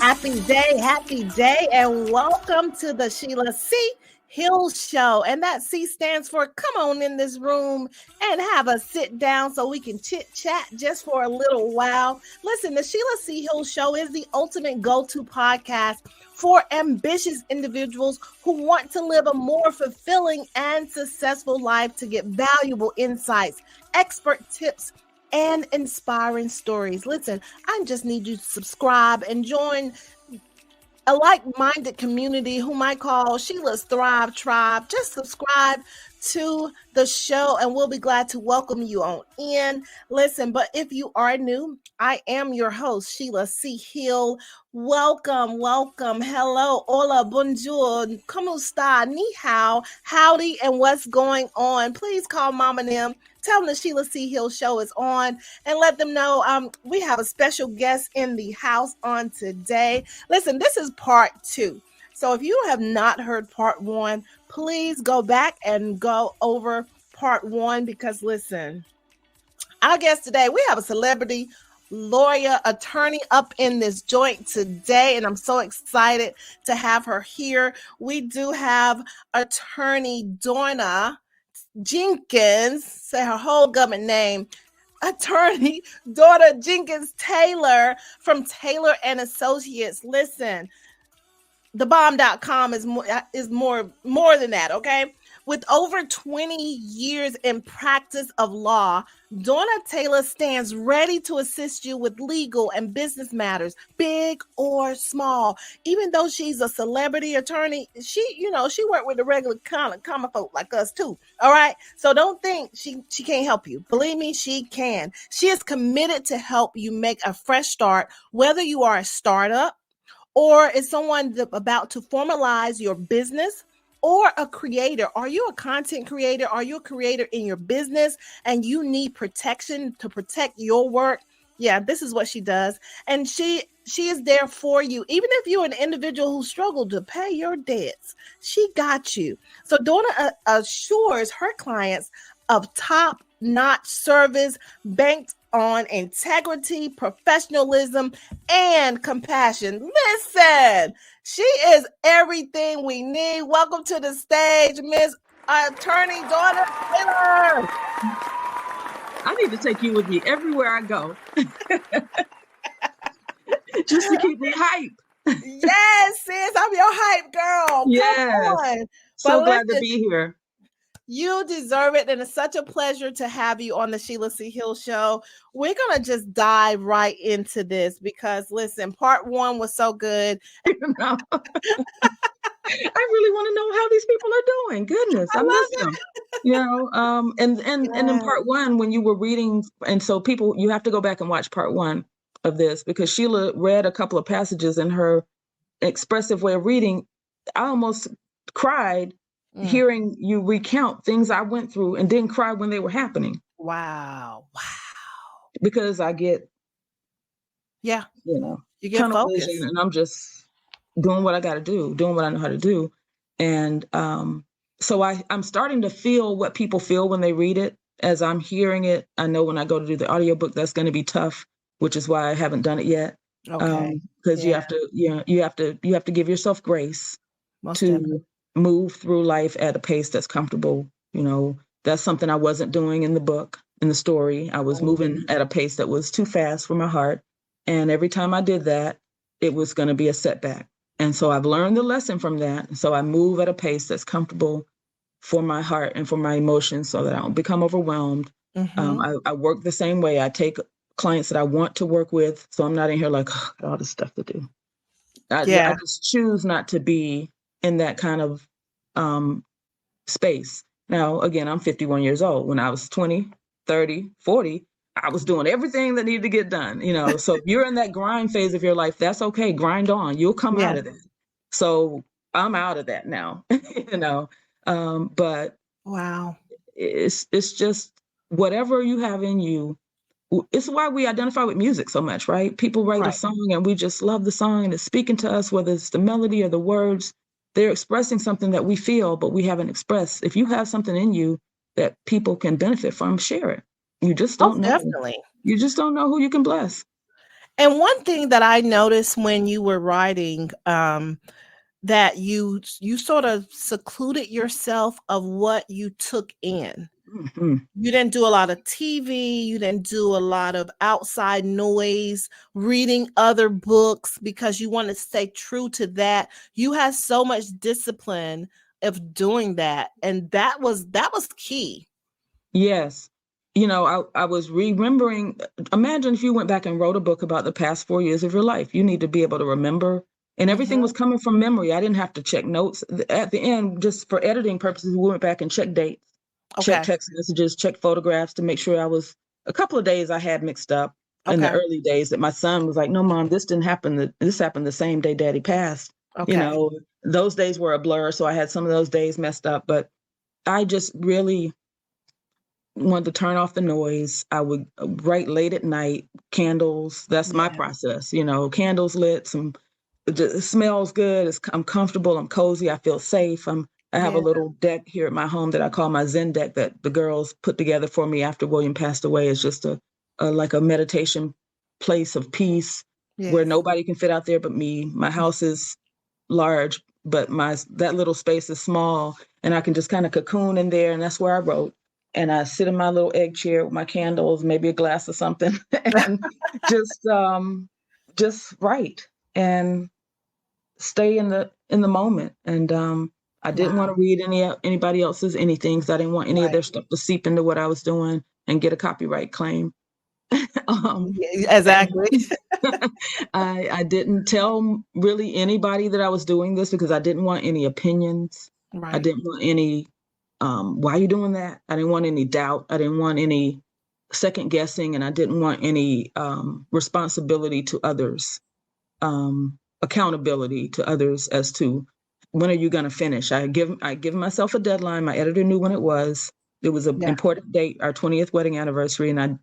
Happy day, and welcome to the Sheila C Hill Show. And that C stands for come on in this room and have a sit down so we can chit chat just for a little while. Listen, the Sheila C Hill Show is the ultimate go-to podcast for ambitious individuals who want to live a more fulfilling and successful life, to get valuable insights, expert tips, and inspiring stories. Listen, I just need you to subscribe and join a like-minded community whom I call Sheila's Thrive Tribe. Just subscribe to the show and we'll be glad to welcome you on in. Listen, but if you are new, I am your host, Sheila C Hill. Welcome. Hello, hola, bonjour, como está, ni hao, howdy, and what's going on? Please call Mama and them. Tell them the Sheila C Hill Show is on and let them know we have a special guest in the house on today. Listen, this is part 2. So if you have not heard part 1, please go back and go over part 1 because listen, our guest today, we have a celebrity lawyer, attorney up in this joint today, and I'm so excited to have her here. We do have attorney Dorna Jenkins, say her whole government name, attorney Dorna Jenkins Taylor from Taylor and Associates. Listen, thebomb.com is more than that, okay? With over 20 years in practice of law, Dorna Taylor stands ready to assist you with legal and business matters, big or small. Even though she's a celebrity attorney, she worked with the regular common folk like us too, all right? So don't think she can't help you. Believe me, she can. She is committed to help you make a fresh start, whether you are a startup or is someone about to formalize your business, or a creator. Are you a content creator? Are you a creator in your business and you need protection to protect your work? Yeah, this is what she does. And she is there for you. Even if you're an individual who struggled to pay your debts, she got you. So Dorna assures her clients of top-notch service banked on integrity, professionalism, and compassion. Listen, she is everything we need. Welcome to the stage, Miss Attorney Dorna Taylor. I need to take you with me everywhere I go. Just to keep me hype. Yes, sis, I'm your hype girl. Yes. So glad to be here. You deserve it, and it's such a pleasure to have you on the Sheila C Hill Show. We're going to just dive right into this because, listen, part 1 was so good. I really want to know how these people are doing. Goodness, I miss them. And in part 1, when you were reading, and so people, you have to go back and watch part 1 of this because Sheila read a couple of passages in her expressive way of reading. I almost cried hearing you recount things I went through and didn't cry when they were happening. Wow. Because I get, you get tunnel focused. vision, and I'm just doing what I got to do, doing what I know how to do. And so I'm starting to feel what people feel when they read it as I'm hearing it. I know when I go to do the audiobook, that's going to be tough, which is why I haven't done it yet. Okay. Because you have to give yourself grace to move through life at a pace that's comfortable. That's something I wasn't doing in the book, in the story. I was moving at a pace that was too fast for my heart. And every time I did that, it was going to be a setback. And so I've learned the lesson from that. So I move at a pace that's comfortable for my heart and for my emotions so that I don't become overwhelmed. I work the same way. I take clients that I want to work with. So I'm not in here like, all this stuff to do. I just choose not to be in that kind of space. Now, again, I'm 51 years old. When I was 20, 30, 40, I was doing everything that needed to get done. So if you're in that grind phase of your life, that's okay. Grind on. You'll come out of that. So I'm out of that now, but wow, it's just whatever you have in you. It's why we identify with music so much, right? People write a song and we just love the song and it's speaking to us, whether it's the melody or the words. They're expressing something that we feel, but we haven't expressed. If you have something in you that people can benefit from, share it. You just don't know. Definitely. You just don't know who you can bless. And one thing that I noticed when you were writing, that you sort of secluded yourself of what you took in. Mm-hmm. You didn't do a lot of TV, you didn't do a lot of outside noise, reading other books, because you want to stay true to that. You had so much discipline of doing that, and that was key. Yes. I was remembering, imagine if you went back and wrote a book about the past 4 years of your life. You need to be able to remember. And everything was coming from memory. I didn't have to check notes. At the end, just for editing purposes, we went back and checked dates, checked text messages, checked photographs to make sure a couple of days I had mixed up in the early days that my son was like, no, Mom, this didn't happen. This happened the same day Daddy passed. Those days were a blur. So I had some of those days messed up. But I just really wanted to turn off the noise. I would write late at night, candles. That's my process. Candles lit, it smells good. I'm comfortable. I'm cozy. I feel safe. I have a little deck here at my home that I call my Zen deck that the girls put together for me after William passed away. It's just like a meditation place of peace where nobody can fit out there but me. My house is large, but that little space is small, and I can just kind of cocoon in there, and that's where I wrote. And I sit in my little egg chair with my candles, maybe a glass of something, and just write and stay in the moment. And I didn't want to read anybody else's anything, because I didn't want any of their stuff to seep into what I was doing and get a copyright claim. Exactly. I didn't tell really anybody that I was doing this, because I didn't want any opinions. I didn't want any why are you doing that? I didn't want any doubt. I didn't want any second guessing, and I didn't want any responsibility to others, accountability to others as to when are you going to finish. I give myself a deadline. My editor knew when it was. It was an important date, our 20th wedding anniversary, and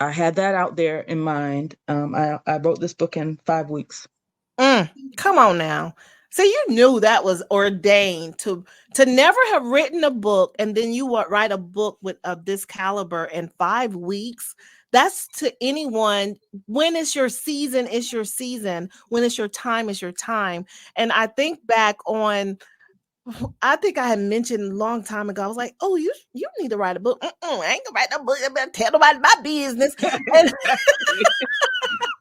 I had that out there in mind. I wrote this book in 5 weeks. Come on now. So you knew that was ordained to never have written a book, and then you would write a book of this caliber in 5 weeks. That's to anyone. When it's your season, it's your season. When it's your time, it's your time. And I think back on, I think I had mentioned a long time ago, I was like, oh, you need to write a book. I ain't gonna write no book. I'm gonna tell nobody my business.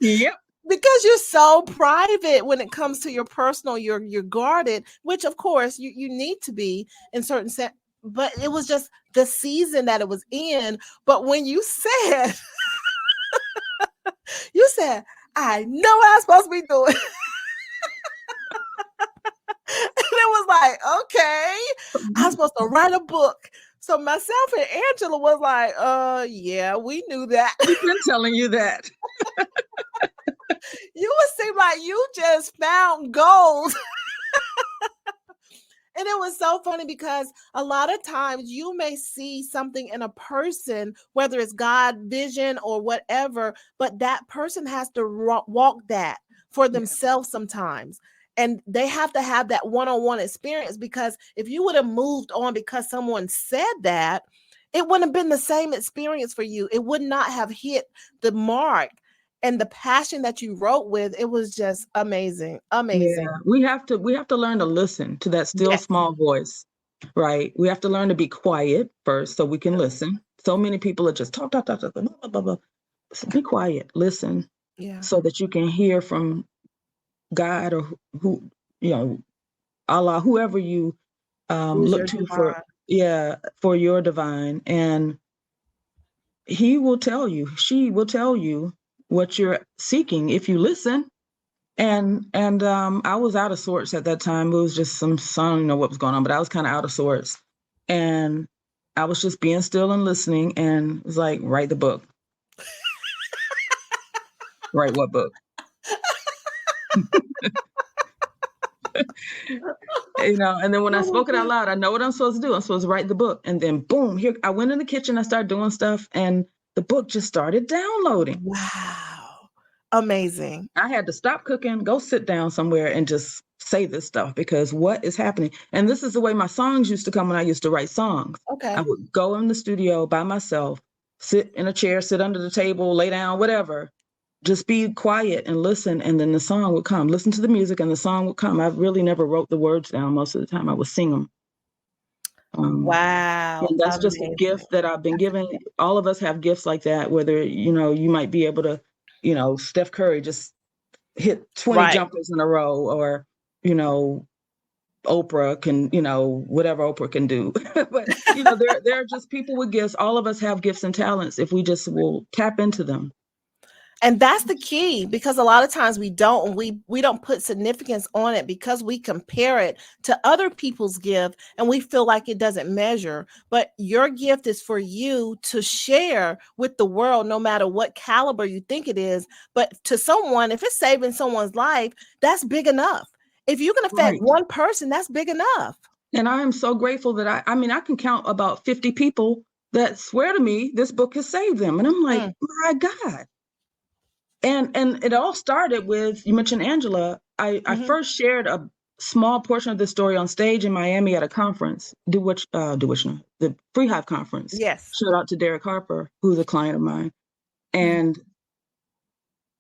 Yep. Because you're so private when it comes to your personal, you're guarded, which of course you need to be in certain set, but it was just the season that it was in. But when you said, I know what I'm supposed to be doing. And it was like, okay, I'm supposed to write a book. So myself and Angela was like, yeah, we knew that. We've been telling you that. You would seem like you just found gold. And it was so funny because a lot of times you may see something in a person, whether it's God vision or whatever, but that person has to walk that for themselves sometimes. And they have to have that one-on-one experience, because if you would have moved on because someone said that, it wouldn't have been the same experience for you. It would not have hit the mark. And the passion that you wrote with, it was just amazing. Amazing. Yeah, we have to learn to listen to that still small voice, right? We have to learn to be quiet first so we can listen. So many people are just talk, blah, blah, blah. So be quiet, listen, so that you can hear from God or who, Allah, whoever you look to for your divine, and he will tell you, she will tell you what you're seeking if you listen. And I was out of sorts at that time. It was just I don't know what was going on, but I was kind of out of sorts. And I was just being still and listening, and it was like, write the book. Write what book? And then when I spoke it out loud, I know what I'm supposed to do. I'm supposed to write the book. And then boom, here I went in the kitchen, I started doing stuff, and the book just started downloading. Wow. Amazing. I had to stop cooking, go sit down somewhere and just say this stuff, because what is happening? And this is the way my songs used to come when I used to write songs. Okay. I would go in the studio by myself, sit in a chair, sit under the table, lay down, whatever, just be quiet and listen, and then the song would come. Listen to the music and the song would come. I really never wrote the words down. Most of the time I would sing them. Wow. And that's just a Amazing. gift that I've been given. All of us have gifts like that, whether, you might be able to, Steph Curry just hit 20 jumpers in a row, or, Oprah can, whatever Oprah can do. But, there are just people with gifts. All of us have gifts and talents if we just will tap into them. And that's the key, because a lot of times we don't put significance on it because we compare it to other people's gift and we feel like it doesn't measure. But your gift is for you to share with the world, no matter what caliber you think it is. But to someone, if it's saving someone's life, that's big enough. If you can affect one person, that's big enough. And I am so grateful that I can count about 50 people that swear to me this book has saved them. And I'm like, my God. And it all started with, you mentioned Angela. I first shared a small portion of the story on stage in Miami at a conference, the Free Hive conference. Yes. Shout out to Derek Harper, who's a client of mine. And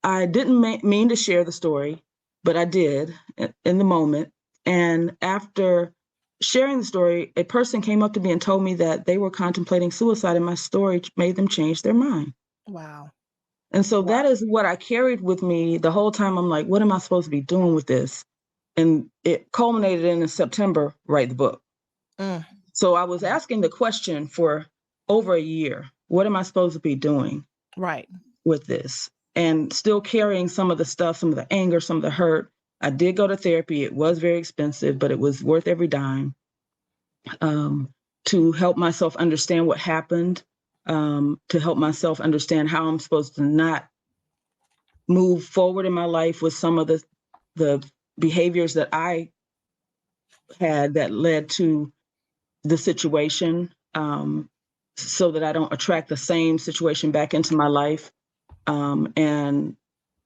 I didn't mean to share the story, but I did in the moment. And after sharing the story, a person came up to me and told me that they were contemplating suicide, and my story made them change their mind. Wow. And so that is what I carried with me the whole time. I'm like, what am I supposed to be doing with this? And it culminated in September, write the book. So I was asking the question for over a year, what am I supposed to be doing with this? And still carrying some of the stuff, some of the anger, some of the hurt. I did go to therapy. It was very expensive, but it was worth every dime, to help myself understand what happened. To help myself understand how I'm supposed to not move forward in my life with some of the behaviors that I had that led to the situation, so that I don't attract the same situation back into my life. And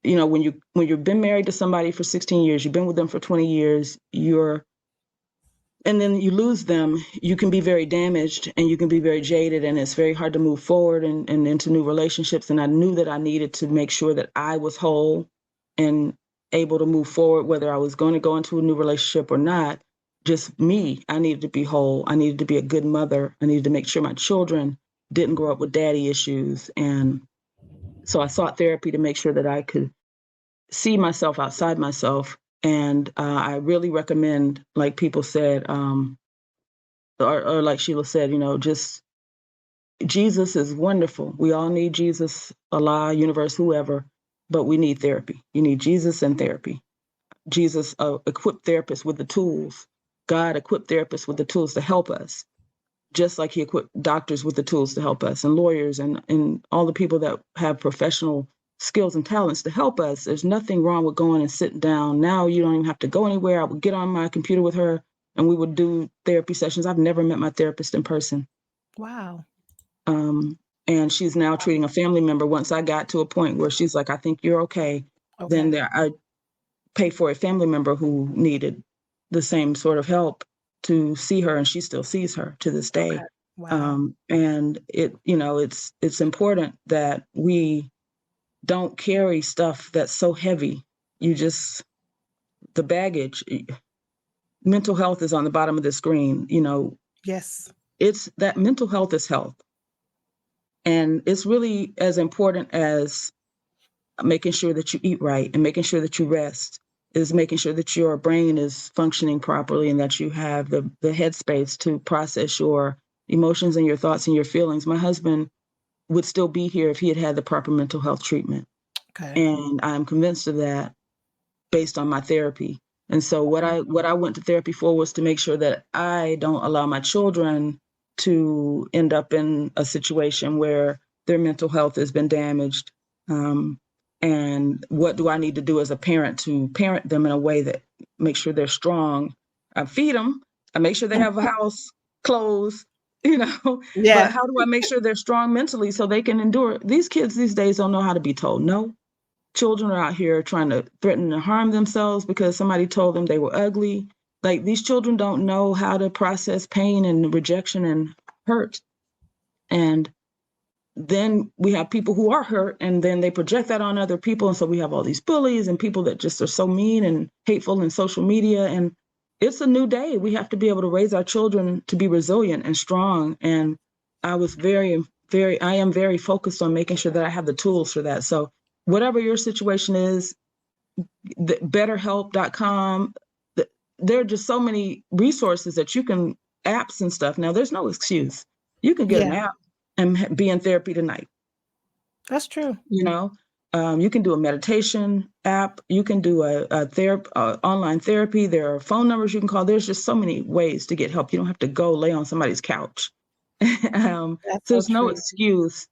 when you've been married to somebody for 16 years, you've been with them for 20 years, and then you lose them, you can be very damaged and you can be very jaded, and it's very hard to move forward and into new relationships. And I knew that I needed to make sure that I was whole and able to move forward, whether I was going to go into a new relationship or not. Just me, I needed to be whole. I needed to be a good mother. I needed to make sure my children didn't grow up with daddy issues. And so I sought therapy to make sure that I could see myself outside myself. And I really recommend, like people said, or like Sheila said, just Jesus is wonderful. We all need Jesus, Allah, universe, whoever, but we need therapy. You need Jesus and therapy. Jesus equipped therapists with the tools. God equipped therapists with the tools to help us, just like he equipped doctors with the tools to help us, and lawyers and all the people that have professional skills and talents to help us. There's nothing wrong with going and sitting down. Now you don't even have to go anywhere. I would get on my computer with her and we would do therapy sessions. I've never met my therapist in person. Wow. And she's now treating a family member. Once I got to a point where she's like, I think you're okay. Then I paid for a family member who needed the same sort of help to see her, and she still sees her to this day. Wow. And it's important that we don't carry stuff that's so heavy. The baggage, mental health is on the bottom of the screen, Yes. It's that mental health is health. And it's really as important as making sure that you eat right and making sure that you rest, is making sure that your brain is functioning properly and that you have the headspace to process your emotions and your thoughts and your feelings. My husband would still be here if he had had the proper mental health treatment. And I'm convinced of that based on my therapy. And so what I went to therapy for was to make sure that I don't allow my children to end up in a situation where their mental health has been damaged. And what do I need to do as a parent to parent them in a way that makes sure they're strong? I feed them. I make sure they have a house, clothes, But how do I make sure they're strong mentally so they can endure? These kids these days don't know how to be told no. Children are out here trying to threaten to harm themselves because somebody told them they were ugly. Like, these children don't know how to process pain and rejection and hurt. And then we have people who are hurt, and then they project that on other people. And so we have all these bullies and people that just are so mean and hateful in social media. And it's a new day. We have to be able to raise our children to be resilient and strong. And I am very focused on making sure that I have the tools for that. So whatever your situation is, betterhelp.com, there are just so many resources that you can, apps and stuff. Now, there's no excuse. You can get an app and be in therapy tonight. That's true. You know, you can do a meditation app. You can do online therapy. There are phone numbers you can call. There's just so many ways to get help. You don't have to go lay on somebody's couch. So there's no excuse,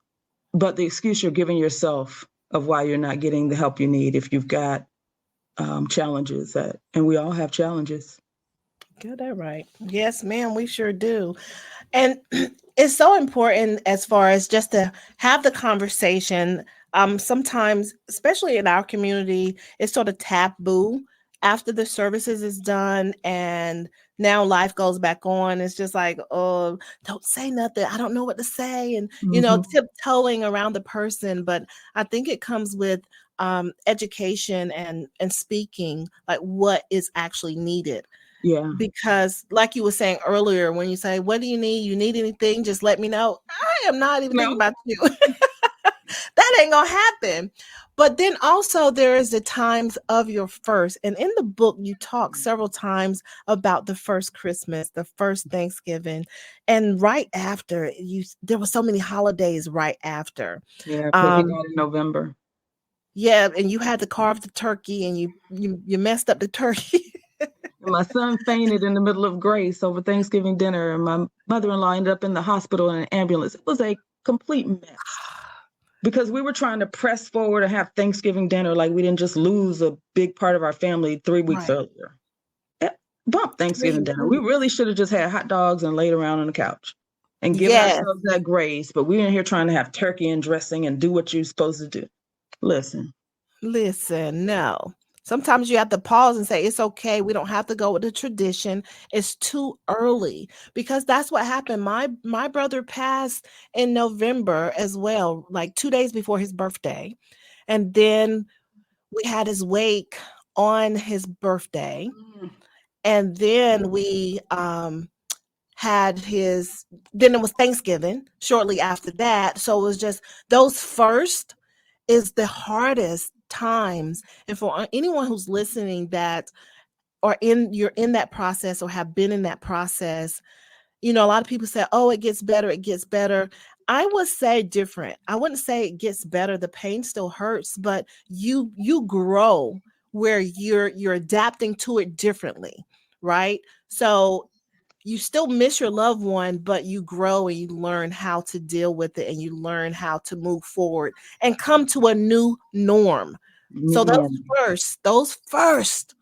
but the excuse you're giving yourself of why you're not getting the help you need if you've got challenges and we all have challenges. Get that right. Yes, ma'am, we sure do. And it's so important as far as just to have the conversation. Sometimes, especially in our community, it's sort of taboo after the services is done and now life goes back on. It's just like, oh, don't say nothing. I don't know what to say. And, tiptoeing around the person. But I think it comes with education and speaking, like what is actually needed. Yeah. Because like you were saying earlier, when you say, what do you need? You need anything? Just let me know. I am not even thinking about you. That ain't gonna happen. But then also there is the times of your first. And in the book, you talk several times about the first Christmas, the first Thanksgiving. And right after, there were so many holidays right after. Yeah, because we got in November. Yeah, and you had to carve the turkey and you messed up the turkey. My son fainted in the middle of grace over Thanksgiving dinner, and my mother-in-law ended up in the hospital in an ambulance. It was a complete mess because we were trying to press forward and have Thanksgiving dinner like we didn't just lose a big part of our family 3 weeks earlier. Bump Thanksgiving dinner. We really should have just had hot dogs and laid around on the couch and given ourselves that grace, but we're in here trying to have turkey and dressing and do what you're supposed to do. Listen, no. Sometimes you have to pause and say, it's okay. We don't have to go with the tradition. It's too early, because that's what happened. My brother passed in November as well, like 2 days before his birthday. And then we had his wake on his birthday. And then we then it was Thanksgiving shortly after that. So it was just those first is the hardest times. And for anyone who's listening that you're in that process or have been in that process, a lot of people say, oh, it gets better. I would say different. I wouldn't say it gets better. The pain still hurts, but you grow where you're adapting to it differently, right? So you still miss your loved one, but you grow and you learn how to deal with it and you learn how to move forward and come to a new norm. So those first,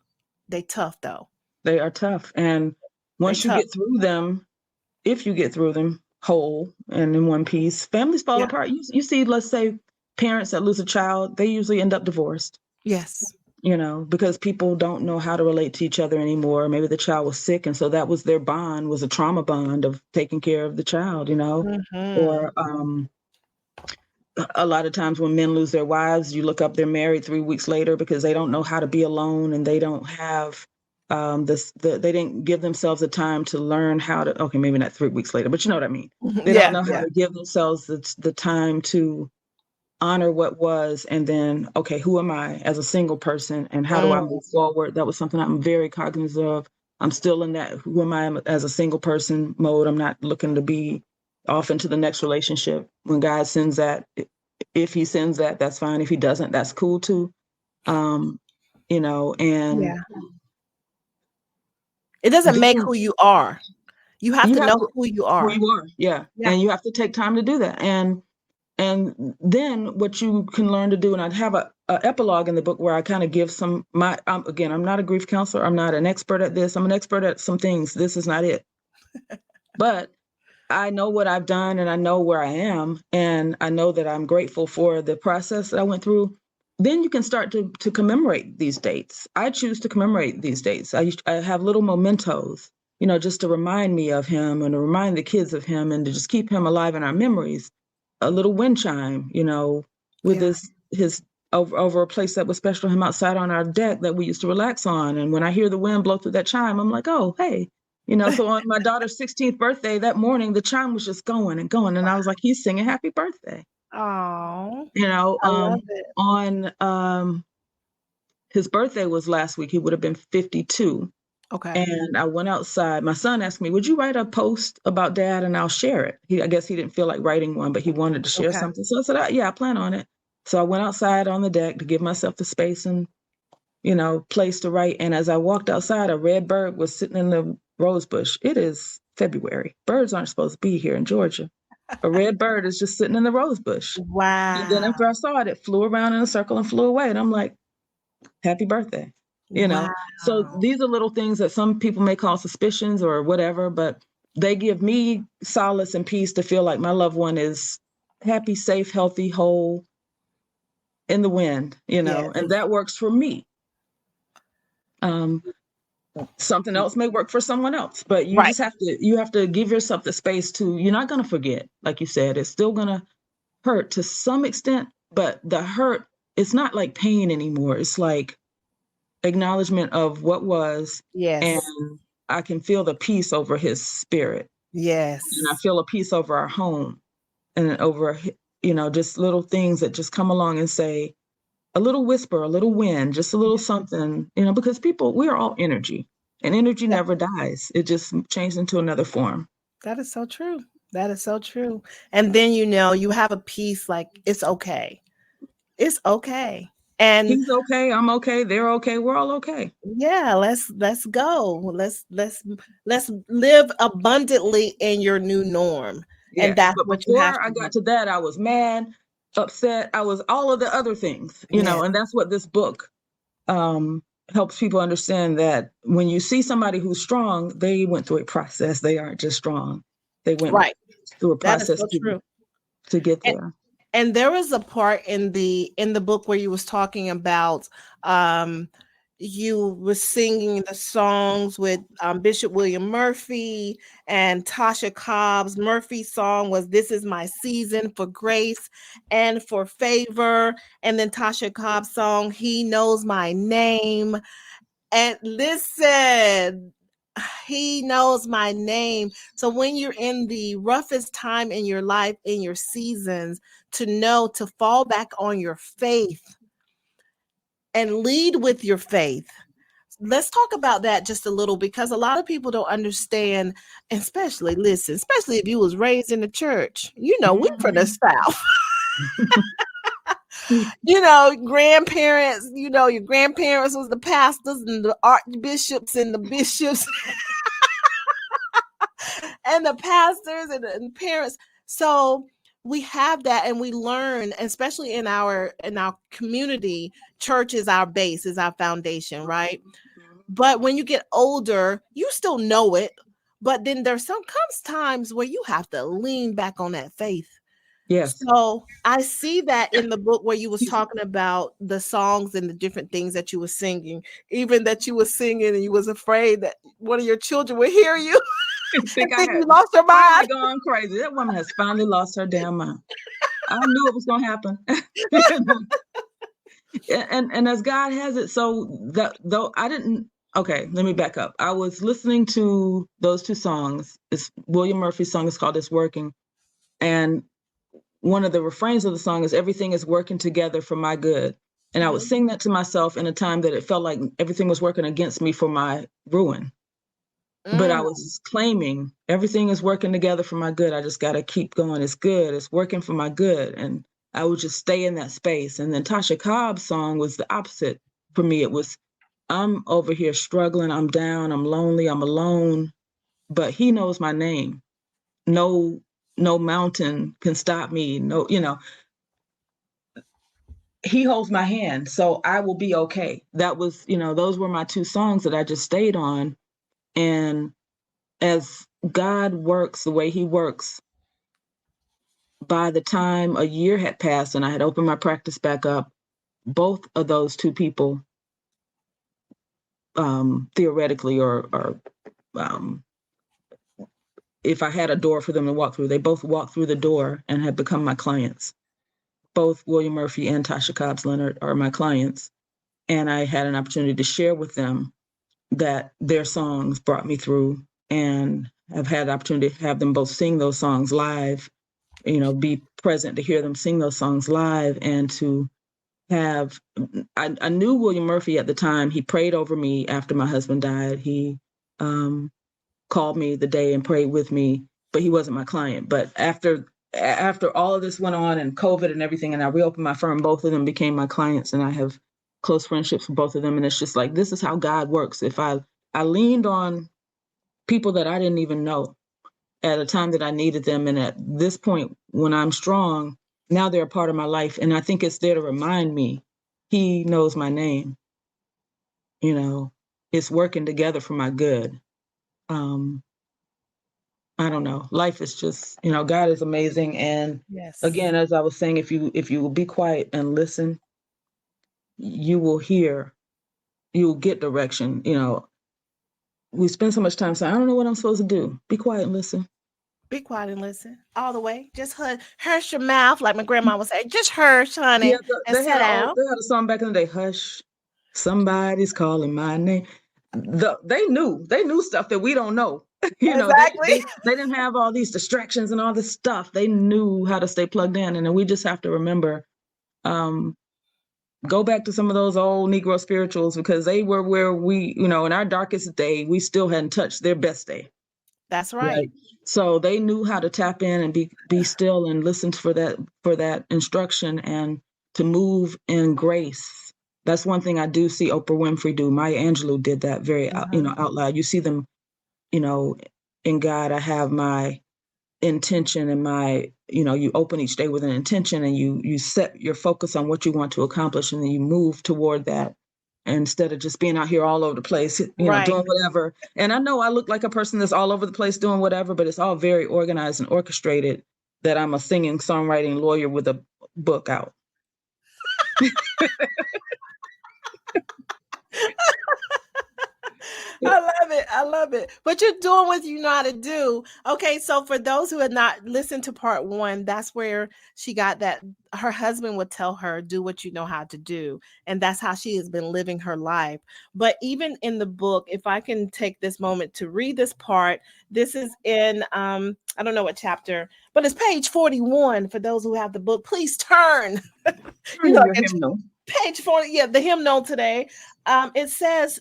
they tough though. They are tough. And once you get through them, if you get through them whole and in one piece, families fall apart. You see, let's say parents that lose a child, they usually end up divorced. Yes. Because people don't know how to relate to each other anymore. Maybe the child was sick, and so that was their bond, was a trauma bond of taking care of the child, Or a lot of times when men lose their wives, you look up, they're married 3 weeks later because they don't know how to be alone, and they don't have they didn't give themselves the time to learn how to, okay, maybe not 3 weeks later, but you know what I mean? They don't know how to give themselves the time to honor what was, and then, okay, who am I as a single person and how do I move forward? That was something I'm very cognizant of. I'm still in that who am I as a single person mode. I'm not looking to be off into the next relationship. When God sends that, if he sends that, that's fine. If he doesn't, that's cool too. And it doesn't make who you are. You have to know who you are. Who you are, yeah. And you have to take time to do that. And then what you can learn to do, and I'd have a epilogue in the book where I kind of give I'm not a grief counselor. I'm not an expert at this. I'm an expert at some things. This is not it. But I know what I've done and I know where I am. And I know that I'm grateful for the process that I went through. Then you can start to commemorate these dates. I choose to commemorate these dates. I have little mementos, just to remind me of him and to remind the kids of him and to just keep him alive in our memories a little wind chime, with his over a place that was special to him outside on our deck that we used to relax on. And when I hear the wind blow through that chime, I'm like, oh, hey, so on my daughter's 16th birthday that morning, the chime was just going and going. And I was like, he's singing happy birthday. Oh, I love it. On his birthday was last week. He would have been 52. Okay. And I went outside. My son asked me, would you write a post about Dad and I'll share it? I guess he didn't feel like writing one, but he wanted to share something. So I said, yeah, I plan on it. So I went outside on the deck to give myself the space and, place to write. And as I walked outside, a red bird was sitting in the rose bush. It is February. Birds aren't supposed to be here in Georgia. A red bird is just sitting in the rose bush. Wow. And then after I saw it, it flew around in a circle and flew away. And I'm like, happy birthday. Wow. So these are little things that some people may call suspicions or whatever, but they give me solace and peace to feel like my loved one is happy, safe, healthy, whole, in the wind, Yes. and that works for me. Something else may work for someone else, but you just have to give yourself the space to, you're not going to forget, like you said, it's still going to hurt to some extent, but the hurt, it's not like pain anymore. It's like acknowledgement of what was. Yes. And I can feel the peace over his spirit. Yes. And I feel a peace over our home and over, just little things that just come along and say a little whisper, a little wind, just a little something, because we are all energy and energy never dies. It just changes into another form. That is so true. That is so true. And then, you have a peace, like, it's okay. It's okay. And he's okay. I'm okay. They're okay. We're all okay. Yeah. Let's go. Let's live abundantly in your new norm. Yeah. And that's but what before you have to I got do. to that, I was mad, upset. I was all of the other things, and that's what this book helps people understand, that when you see somebody who's strong, they went through a process. They aren't just strong. They went through a process to get there. And there was a part in the book where you was talking about you were singing the songs with Bishop William Murphy and Tasha Cobb's Murphy song was "This Is My Season" for grace and for favor, and then Tasha Cobb's song "He Knows My Name." And listen, he knows my name. So when you're in the roughest time in your life, in your seasons, to know to fall back on your faith and lead with your faith. Let's talk about that just a little, because a lot of people don't understand, especially if you was raised in the church, we from the South. Grandparents, your grandparents was the pastors and the archbishops and the bishops and the pastors and the parents. So we have that, and we learn, especially in our community. Church is our base, is our foundation, right? But when you get older, you still know it, but then there's comes times where you have to lean back on that faith. Yes. So I see that in the book where you was talking about the songs and the different things that you were singing, even that you were singing and you was afraid that one of your children would hear you. think you lost her mind. Going crazy. That woman has finally lost her damn mind. I knew it was going to happen. and as God has it, so that though I didn't. Okay, let me back up. I was listening to those two songs. It's William Murphy's song is called "It's Working," and one of the refrains of the song is "Everything is working together for my good." And I would sing that to myself in a time that it felt like everything was working against me for my ruin. But I was claiming everything is working together for my good. I just got to keep going. It's good. It's working for my good. And I would just stay in that space. And then Tasha Cobb's song was the opposite for me. It was, I'm over here struggling. I'm down. I'm lonely. I'm alone. But he knows my name. No mountain can stop me. No, he holds my hand. So I will be okay. That was, those were my two songs that I just stayed on. And as God works the way he works, by the time a year had passed and I had opened my practice back up, both of those two people theoretically or if I had a door for them to walk through. They both walked through the door and have become my clients. Both William Murphy and Tasha Cobbs Leonard are my clients. And I had an opportunity to share with them that their songs brought me through, and I've had the opportunity to have them both sing those songs live, be present to hear them sing those songs live, and to have, I knew William Murphy at the time. He prayed over me after my husband died. He called me the day and prayed with me, but he wasn't my client. But after all of this went on and COVID and everything, and I reopened my firm, both of them became my clients, and I have close friendships with both of them. And it's just like, this is how God works. If I leaned on people that I didn't even know at a time that I needed them, and at this point when I'm strong, now they're a part of my life. And I think it's there to remind me, he knows my name. It's working together for my good. I don't know. Life is just, God is amazing. And yes. Again, as I was saying, if you will be quiet and listen, you will get direction. We spend so much time saying, I don't know what I'm supposed to do. Be quiet and listen. Be quiet and listen all the way. Just hush your mouth, like my grandma would say. Just hush, honey, yeah, and sit down. They had a song back in the day, hush, somebody's calling my name. They knew stuff that we don't know. Exactly. They didn't have all these distractions and all this stuff. They knew how to stay plugged in. And then we just have to remember, go back to some of those old Negro spirituals, because they were where we, in our darkest day, we still hadn't touched their best day. That's right. So they knew how to tap in and be still and listen for that instruction, and to move in grace. That's one thing I do see Oprah Winfrey do. Maya Angelou did that very, out loud. You see them, in God, I have my intention, and my, you open each day with an intention, and you set your focus on what you want to accomplish, and then you move toward that, instead of just being out here all over the place, doing whatever. And I know I look like a person that's all over the place doing whatever, but it's all very organized and orchestrated, that I'm a singing, songwriting lawyer with a book out. I love it. But you're doing what you know how to do. Okay, so for those who had not listened to part 1, that's where she got that. Her husband would tell her, do what you know how to do. And that's how she has been living her life. But even in the book, if I can take this moment to read this part, this is in, I don't know what chapter, but it's page 41 for those who have the book. Please turn. Your hymnal. Page 40, the hymnal today. It says,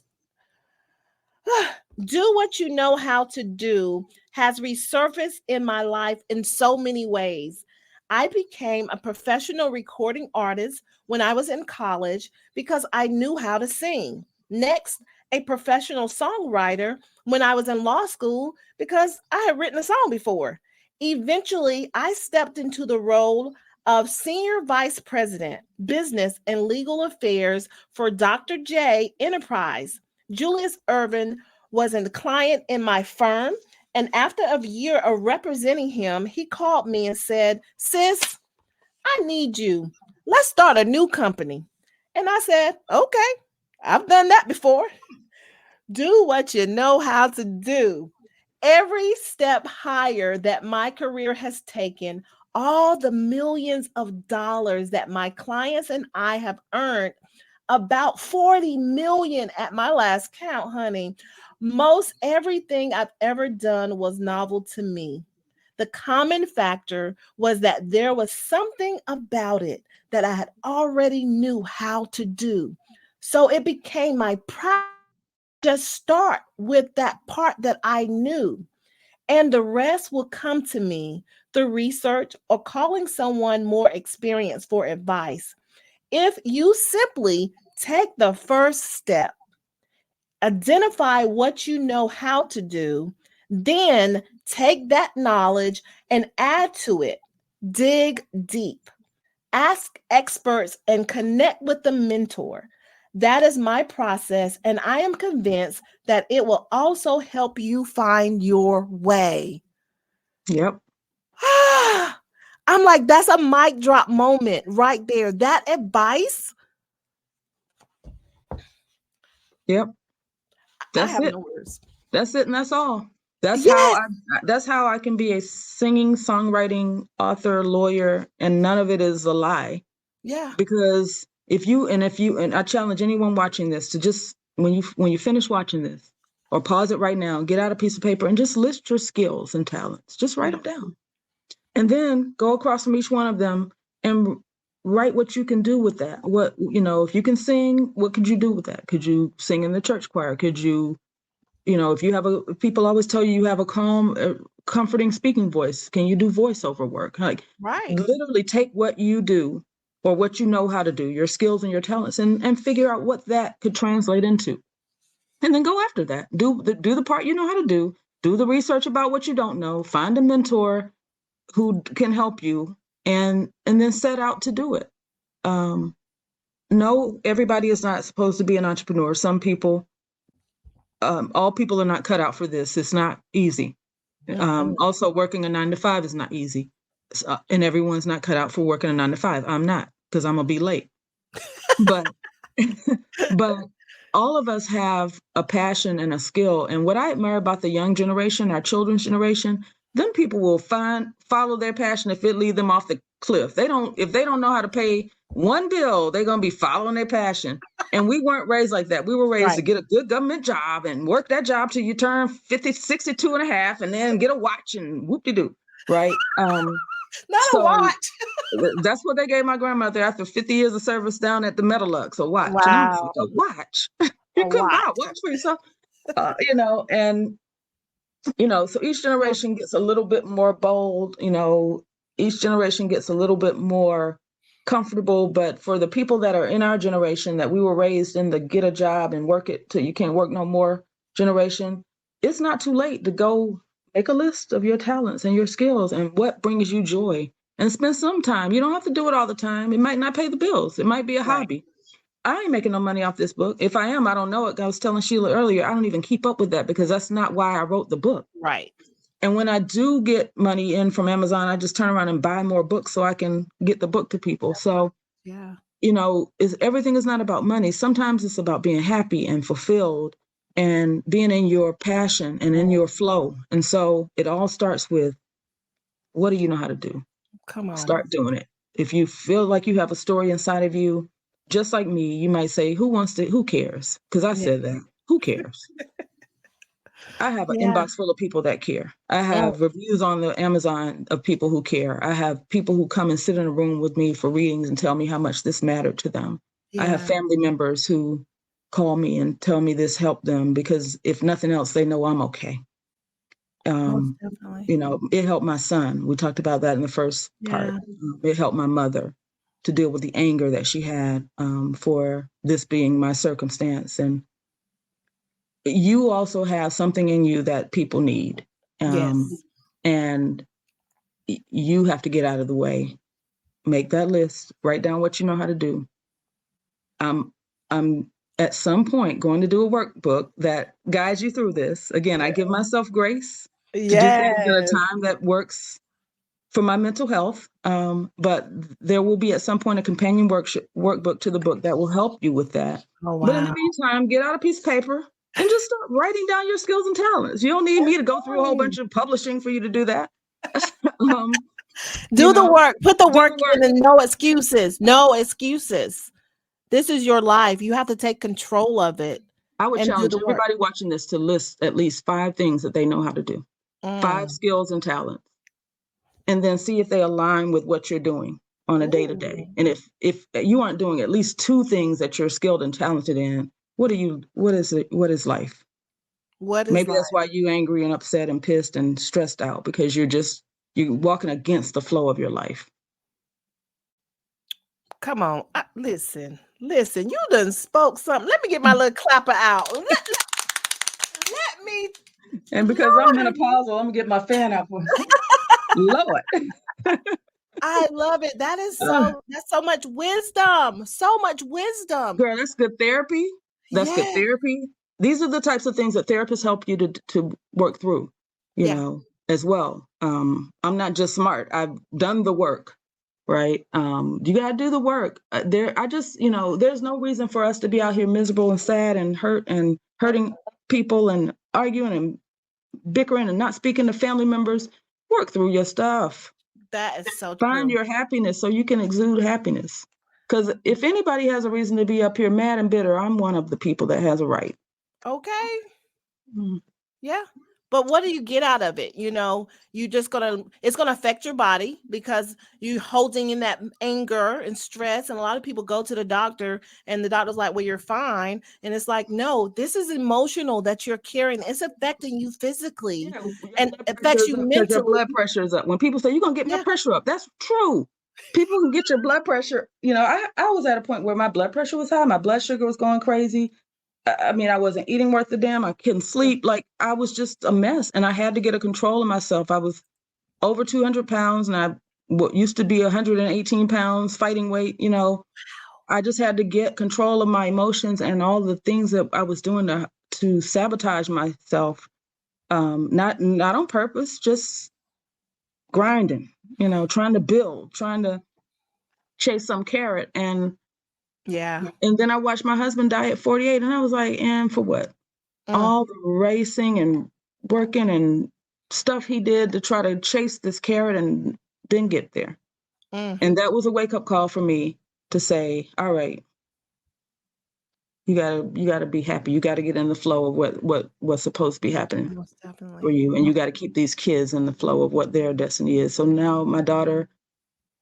do what you know how to do has resurfaced in my life in so many ways. I became a professional recording artist when I was in college because I knew how to sing. Next, a professional songwriter when I was in law school because I had written a song before. Eventually, I stepped into the role of Senior Vice President, Business and Legal Affairs for Dr. J Enterprise. Julius Irvin was a client in my firm, and after a year of representing him, he called me and said, sis, I need you. Let's start a new company. And I said, okay, I've done that before. Do what you know how to do. Every step higher that my career has taken, all the millions of dollars that my clients and I have earned, about 40 million at my last count, honey. Most everything I've ever done was novel to me. The common factor was that there was something about it that I had already knew how to do. So it became my practice to just start with that part that I knew. And the rest will come to me through research or calling someone more experienced for advice. If you simply take the first step, identify what you know how to do, then take that knowledge and add to it. Dig deep, ask experts, and connect with the mentor. That is my process, and I am convinced that it will also help you find your way. Yep. I'm like, that's a mic drop moment right there. That advice. Yep. That's I have it. no words. That's it, and that's all. That's how I can be a singing, songwriting, author, lawyer, and none of it is a lie. Yeah. Because if I challenge anyone watching this to just, when you finish watching this, or pause it right now, get out a piece of paper and just list your skills and talents. Just write them down. And then go across from each one of them and write what you can do with that. What, if you can sing, what could you do with that? Could you sing in the church choir? Could you, if you have people always tell you have a calm, comforting speaking voice. Can you do voiceover work? Like, literally take what you do or what you know how to do, your skills and your talents, and figure out what that could translate into. And then go after that. Do the part you know how to do. Do the research about what you don't know. Find a mentor who can help you, and then set out to do it. No, everybody is not supposed to be an entrepreneur. Some people, all people are not cut out for this. It's not easy. Also, working a 9-to-5 is not easy. And everyone's not cut out for working a 9-to-5. I'm not, because I'm going to be late. But all of us have a passion and a skill. And what I admire about the young generation, our children's generation, them people will follow their passion if it leads them off the cliff. If they don't know how to pay one bill, they're going to be following their passion. And we weren't raised like that. We were raised to get a good government job and work that job till you turn 50, 62 and a half, and then get a watch and whoop-de-doo, right? Not a watch. That's what they gave my grandmother after 50 years of service down at the Metalux, a watch. Wow. And I was like, a watch? You couldn't buy a watch for yourself. So each generation gets a little bit more bold, each generation gets a little bit more comfortable. But for the people that are in our generation, that we were raised in the get a job and work it till you can't work no more generation, it's not too late to go make a list of your talents and your skills and what brings you joy, and spend some time. You don't have to do it all the time. It might not pay the bills. It might be a hobby. I ain't making no money off this book. If I am, I don't know it. I was telling Sheila earlier, I don't even keep up with that, because that's not why I wrote the book. Right. And when I do get money in from Amazon, I just turn around and buy more books so I can get the book to people. So, everything is not about money. Sometimes it's about being happy and fulfilled and being in your passion and in your flow. And so it all starts with, what do you know how to do? Come on. Start doing it. If you feel like you have a story inside of you, just like me, you might say, who cares? Because I said that. Who cares? I have an inbox full of people that care. I have reviews on the Amazon of people who care. I have people who come and sit in a room with me for readings and tell me how much this mattered to them. I have family members who call me and tell me this helped them, because if nothing else, they know I'm okay. It helped my son. We talked about that in the first part. It helped my mother to deal with the anger that she had for this being my circumstance. And you also have something in you that people need. And you have to get out of the way. Make that list, write down what you know how to do. I'm at some point going to do a workbook that guides you through this. Again, I give myself grace to do things at a time that works for my mental health. But there will be at some point a companion workbook to the book that will help you with that. Oh, wow. But in the meantime, get out a piece of paper and just start writing down your skills and talents. You don't need me to go through a whole bunch of publishing for you to do that. Do the work. Put the work in, and no excuses. No excuses. This is your life. You have to take control of it. I would challenge everybody watching this to list at least 5 things that they know how to do. 5 skills and talents. And then see if they align with what you're doing on a day-to-day. And if you aren't doing at least 2 things that you're skilled and talented in, what is life? Maybe that's why you're angry and upset and pissed and stressed out, because you're walking against the flow of your life. Come on. Listen, you done spoke something. Let me get my little clapper out. Let me. And because I'm menopausal, I'm gonna get my fan out. Lord. I love it. That's so much wisdom. So much wisdom. Girl, that's good therapy. That's good therapy. These are the types of things that therapists help you to work through, you know, as well. I'm not just smart. I've done the work, right? You got to do the work. There's no reason for us to be out here miserable and sad and hurt and hurting people and arguing and bickering and not speaking to family members, work through your stuff. That is so Find true. your happiness so you can exude happiness. Because if anybody has a reason to be up here mad and bitter, I'm one of the people that has a right. Okay. Yeah. But what do you get out of it? It's gonna affect your body because you're holding in that anger and stress. And a lot of people go to the doctor and the doctor's like, well, you're fine. And it's like, no, this is emotional that you're carrying. It's affecting you physically and affects you mentally. Your blood pressure is up. When people say, you're gonna get my pressure up, that's true. People can get your blood pressure. I was at a point where my blood pressure was high, my blood sugar was going crazy. I mean, I wasn't eating worth a damn. I couldn't sleep. Like, I was just a mess. And I had to get a control of myself. I was over 200 pounds and I used to be 118 pounds fighting weight. I just had to get control of my emotions and all the things that I was doing to sabotage myself. Not on purpose, just grinding, trying to build, trying to chase some carrot. And then I watched my husband die at 48 and I was like, and for what? All the racing and working and stuff he did to try to chase this carrot and didn't get there. And that was a wake-up call for me to say, all right, you gotta be happy. You gotta get in the flow of what's supposed to be happening for you. And you gotta keep these kids in the flow of what their destiny is. So now my daughter,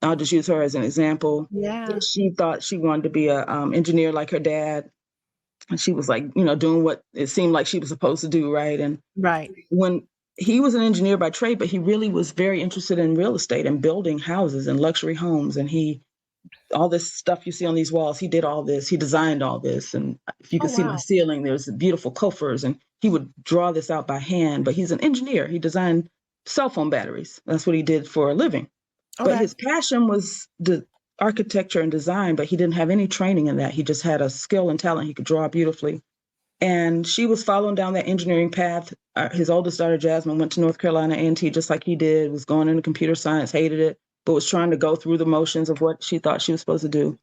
I'll just use her as an example. Yeah. She thought she wanted to be a engineer like her dad. And she was like, doing what it seemed like she was supposed to do, right? And when he was an engineer by trade, but he really was very interested in real estate and building houses and luxury homes. And all this stuff you see on these walls, he did all this, he designed all this. And if you can see my ceiling, there's beautiful coffers, and he would draw this out by hand, but he's an engineer. He designed cell phone batteries. That's what he did for a living. But his passion was the architecture and design, but he didn't have any training in that. He just had a skill and talent. He could draw beautifully. And she was following down that engineering path. His oldest daughter, Jasmine, went to North Carolina A&T just like he did, was going into computer science, hated it, but was trying to go through the motions of what she thought she was supposed to do.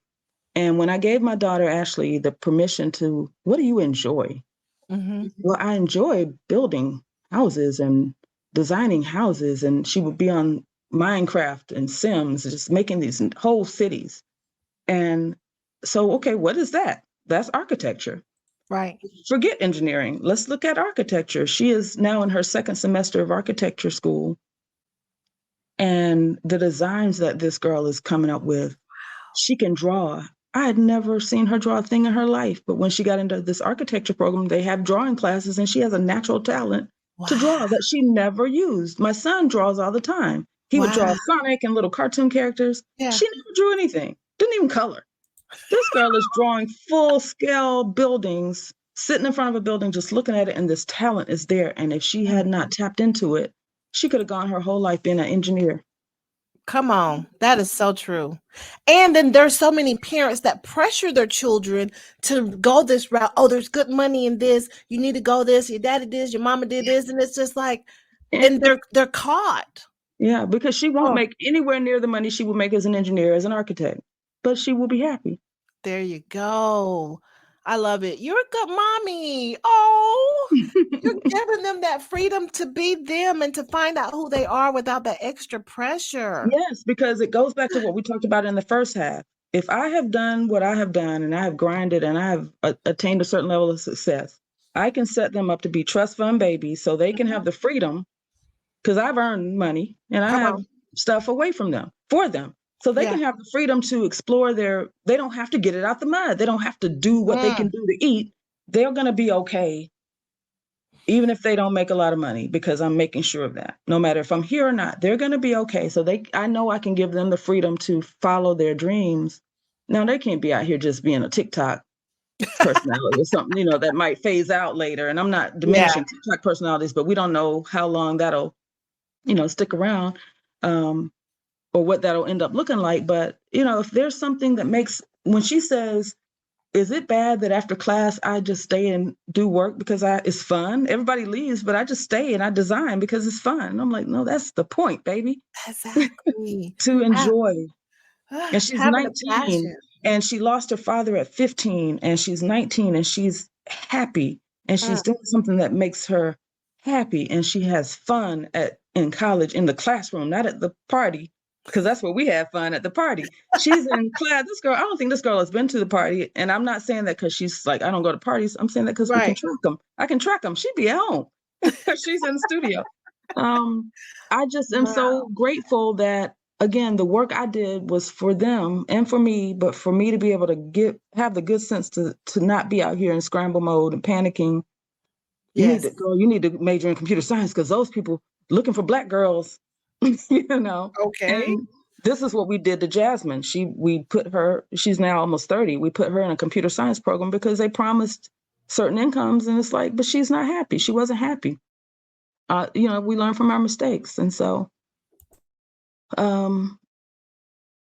And when I gave my daughter, Ashley, the permission to, what do you enjoy? Well, I enjoy building houses and designing houses. And she would be on Minecraft and Sims, just making these whole cities. And so, okay, what is that? That's architecture. Right. Forget engineering. Let's look at architecture. She is now in her second semester of architecture school. And the designs that this girl is coming up with, she can draw. I had never seen her draw a thing in her life. But when she got into this architecture program, they have drawing classes, and she has a natural talent to draw that she never used. My son draws all the time. He would draw Sonic and little cartoon characters. Yeah. She never drew anything, didn't even color. This girl is drawing full-scale buildings, sitting in front of a building, just looking at it, and this talent is there. And if she had not tapped into it, she could have gone her whole life being an engineer. Come on. That is so true. And then there's so many parents that pressure their children to go this route. Oh, there's good money in this. You need to go this. Your daddy did this. Your mama did this. And it's just like, and they're caught. Yeah, because she won't make anywhere near the money she would make as an engineer, as an architect, but she will be happy. There you go. I love it. You're a good mommy. Oh, you're giving them that freedom to be them and to find out who they are without that extra pressure. Yes, because it goes back to what we talked about in the first half. If I have done what I have done and I have grinded and I have attained a certain level of success, I can set them up to be trust fund babies so they can have the freedom, because I've earned money and I have stuff away from them, for them. So they can have the freedom to explore they don't have to get it out the mud. They don't have to do what they can do to eat. They're going to be okay, even if they don't make a lot of money, because I'm making sure of that. No matter if I'm here or not, they're going to be okay. So I know I can give them the freedom to follow their dreams. Now, they can't be out here just being a TikTok personality or something, that might phase out later. And I'm not diminishing TikTok personalities, but we don't know how long that'll, stick around. Or what that'll end up looking like. But, if there's something that makes, when she says, is it bad that after class, I just stay and do work because it's fun? Everybody leaves, but I just stay and I design because it's fun. And I'm like, no, that's the point, baby. Exactly. To enjoy. And she's 19 and she lost her father at 15 and she's 19 and she's happy and she's doing something that makes her happy and she has fun in college, in the classroom, not at the party, because that's where we have fun, at the party. She's in class. This girl, I don't think this girl has been to the party. And I'm not saying that because she's like, I don't go to parties. I'm saying that because we can track them. I can track them. She'd be at home. She's in the studio. I just am so grateful that, again, the work I did was for them and for me, but for me to be able to have the good sense to not be out here in scramble mode and panicking. You need to major in computer science because those people looking for Black girls, you know. Okay. And this is what we did to Jasmine. She's now almost 30. We put her in a computer science program because they promised certain incomes, and it's like, but she's not happy. She wasn't happy. We learn from our mistakes. And so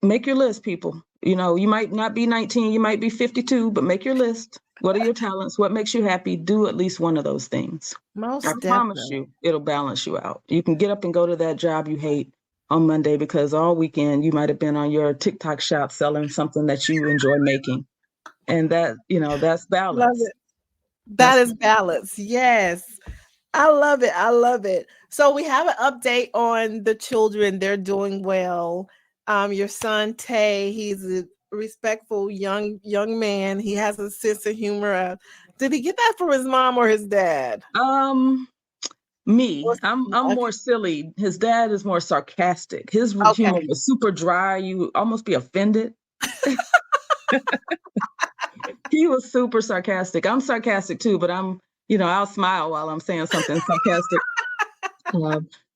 make your list, people. You might not be 19, you might be 52, but make your list. What are your talents? What makes you happy? Do at least one of those things. I promise you, it'll balance you out. You can get up and go to that job you hate on Monday because all weekend you might have been on your TikTok shop selling something that you enjoy making. And that's balance. Love it. That is balance. Yes. I love it. I love it. So we have an update on the children. They're doing well. Your son, Tay, he's a respectful young man. He has a sense of humor. Did he get that from his mom or his dad? Me. I'm more silly. His dad is more sarcastic. His humor was super dry. You almost be offended. He was super sarcastic. I'm sarcastic too, but I'll smile while I'm saying something sarcastic.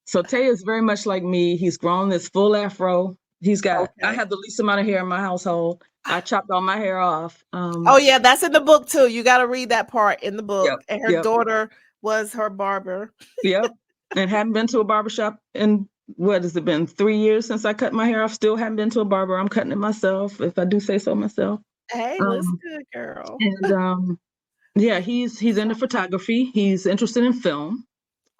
So Tay is very much like me. He's grown this full afro. I have the least amount of hair in my household. I chopped all my hair off. That's in the book too. You got to read that part in the book. Yep, and her daughter was her barber. Yep. And hadn't been to a barbershop in, what has it been, 3 years since I cut my hair off? Still haven't been to a barber. I'm cutting it myself, if I do say so myself. Hey, listen good, girl. And he's into photography. He's interested in film.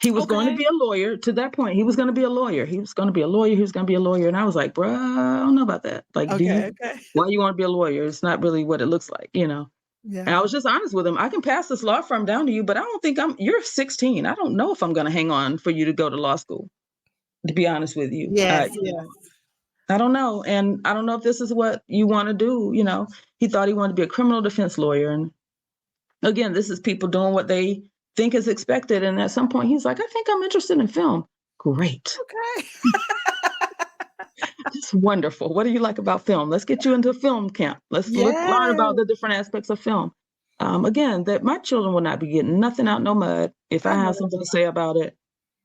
He was going to be a lawyer. To that point, he was going to be a lawyer. He was going to be a lawyer. And I was like, bruh, I don't know about that. Like, why you want to be a lawyer? It's not really what it looks like, Yeah. And I was just honest with him. I can pass this law firm down to you, but I don't think you're 16. I don't know if I'm going to hang on for you to go to law school, to be honest with you. Yes. I don't know. And I don't know if this is what you want to do. He thought he wanted to be a criminal defense lawyer. And again, this is people doing what they think is expected. And at some point he's like, I think I'm interested in film. Great. Okay. It's wonderful. What do you like about film? Let's get you into film camp. Let's learn about the different aspects of film. Again, that my children will not be getting nothing out no mud if I have something to say about it.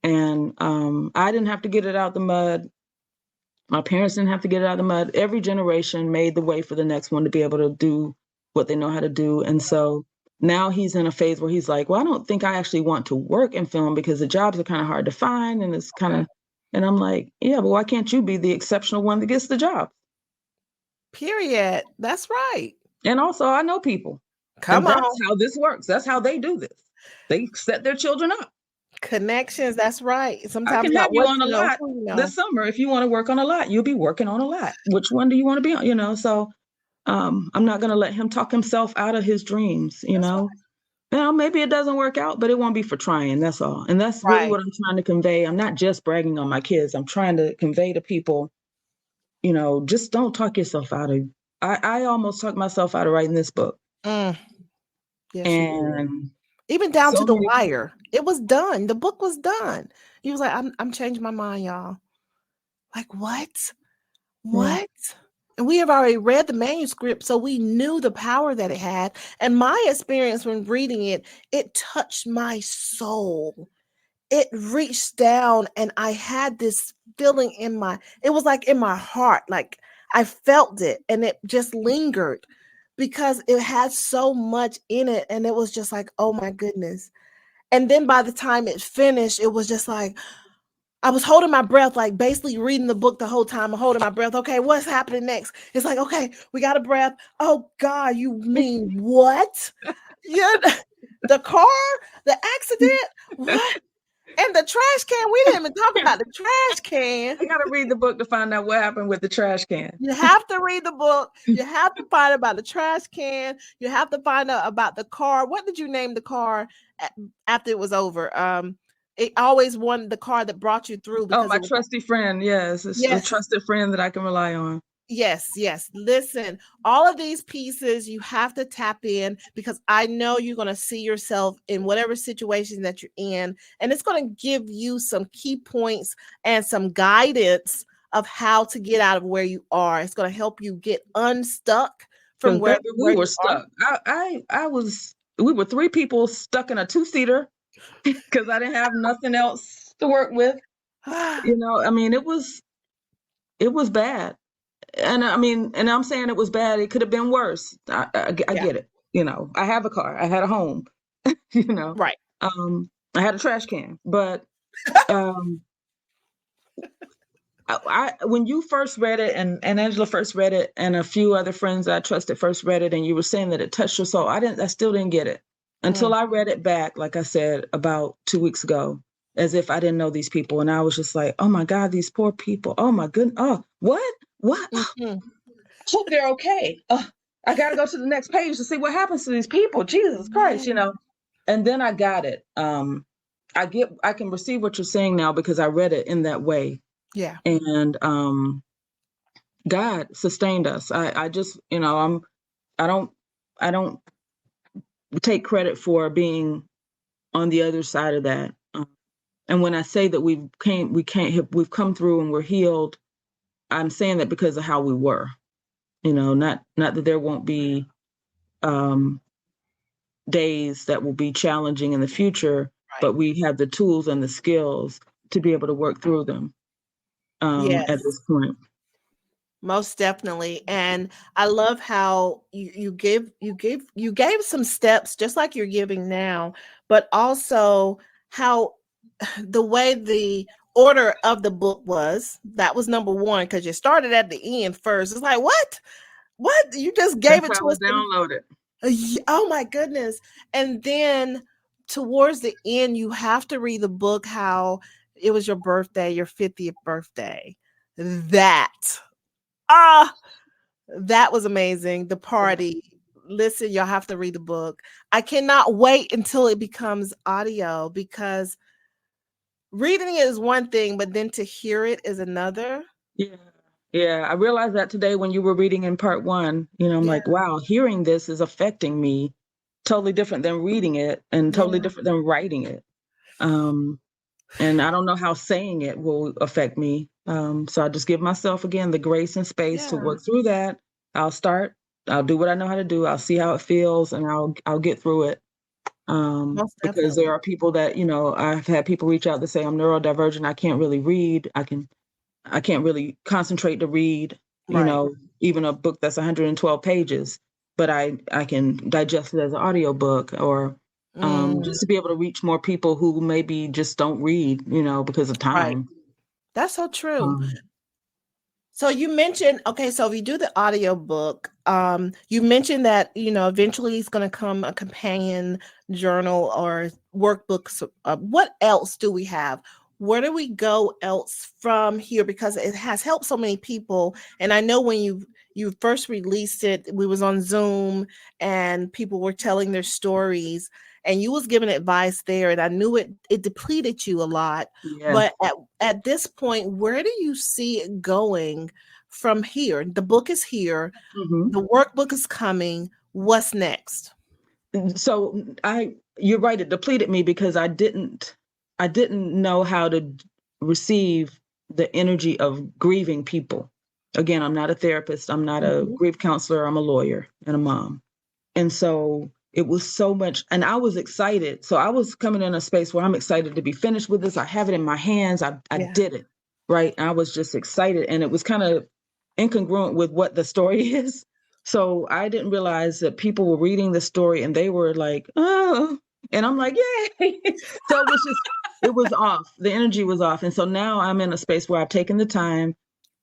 And I didn't have to get it out the mud. My parents didn't have to get it out of the mud. Every generation made the way for the next one to be able to do what they know how to do. And so now he's in a phase where he's like, well, I don't think I actually want to work in film because the jobs are kind of hard to find. And it's kind of, and I'm like, yeah, but why can't you be the exceptional one that gets the job? Period. That's right. And also I know people. That's how this works. That's how they do this. They set their children up. Connections. That's right. Sometimes I can have you on a lot this summer. If you want to work on a lot, you'll be working on a lot. Which one do you want to be on? So I'm not going to let him talk himself out of his dreams, Right. Maybe it doesn't work out, but it won't be for trying. That's all. And that's really what I'm trying to convey. I'm not just bragging on my kids. I'm trying to convey to people, just don't talk yourself out of. I almost talked myself out of writing this book. Yes, and even down to the wire. It was done. The book was done. He was like, I'm changing my mind, y'all. Like, what? What? And we have already read the manuscript, so we knew the power that it had. And my experience when reading it, it touched my soul. It reached down and I had this feeling it was like in my heart, like I felt it and it just lingered because it had so much in it. And it was just like, oh my goodness. And then by the time it finished, it was just like, I was holding my breath, like basically reading the book the whole time. I'm holding my breath. Okay, what's happening next? It's like, okay, we got a breath. Oh God, you mean what? The car, the accident, what? And the trash can. We didn't even talk about the trash can. I got to read the book to find out what happened with the trash can. You have to read the book. You have to find out about the trash can. You have to find out about the car. What did you name the car after it was over? it always won the car that brought you through Oh, because my it was trusty friend. Yes. It's a yes. trusted friend that I can rely on. Yes, yes. Listen, all of these pieces you have to tap in because I know you're going to see yourself in whatever situation that you're in, and it's going to give you some key points and some guidance of how to get out of where you are. It's going to help you get unstuck from Because baby, we where were you are. stuck. We were 3 people stuck in a 2-seater because I didn't have nothing else to work with. I mean, it was bad. And I mean, and I'm saying it was bad. It could have been worse. I get it. I have a car. I had a home. Right. I had a trash can. But when you first read it, and Angela first read it, and a few other friends I trusted first read it, and you were saying that it touched your soul, I still didn't get it until I read it back, like I said, about 2 weeks ago, as if I didn't know these people, and I was just like, oh my God, these poor people. Oh my goodness. Oh, what? Mm-hmm. Hope they're okay. I got to go to the next page to see what happens to these people. Jesus Christ, And then I got it. I can receive what you're saying now because I read it in that way. Yeah. And God sustained us. I just, I don't take credit for being on the other side of that. And when I say that we've come through and we're healed, I'm saying that because of how we were. Not that there won't be days that will be challenging in the future, right, but we have the tools and the skills to be able to work through them at this point. Most definitely. And I love how you gave some steps just like you're giving now, but also how the way the order of the book was, that was number one, because you started at the end first. It's like, what? You just gave it to us. Download it. Oh my goodness. And then towards the end, you have to read the book, how it was your birthday, your 50th birthday. That was amazing. The party. Listen, y'all have to read the book. I cannot wait until it becomes audio, because reading it is one thing, but then to hear it is another. Yeah. I realized that today when you were reading in part 1. I'm like, wow, hearing this is affecting me totally different than reading it, and totally different than writing it. And I don't know how saying it will affect me. So I just give myself, again, the grace and space to work through that. I'll do what I know how to do. I'll see how it feels, and I'll get through it. Because there are people that, I've had people reach out to say I'm neurodivergent. I can't really read. I can't really concentrate to read, even a book that's 112 pages, but I can digest it as an audiobook, or just to be able to reach more people who maybe just don't read, because of time. Right. That's so true. So you mentioned, okay, so if you do the audio book, you mentioned that, eventually it's going to come a companion journal or workbook. So, what else do we have? Where do we go else from here? Because it has helped so many people. And I know when you first released it, we was on Zoom and people were telling their stories, and you was giving advice there, and I knew it depleted you a lot. But at this point, where do you see it going from here? The book is here. The workbook is coming. What's next? So you're right. It depleted me because I didn't know how to receive the energy of grieving people. Again, I'm not a therapist. I'm not a grief counselor. I'm a lawyer and a mom. And so it was so much, and I was excited. So I was coming in a space where I'm excited to be finished with this. I have it in my hands. I did it, right? And I was just excited, and it was kind of incongruent with what the story is. So I didn't realize that people were reading the story and they were like, oh, and I'm like, yay. So it was off. The energy was off. And so now I'm in a space where I've taken the time,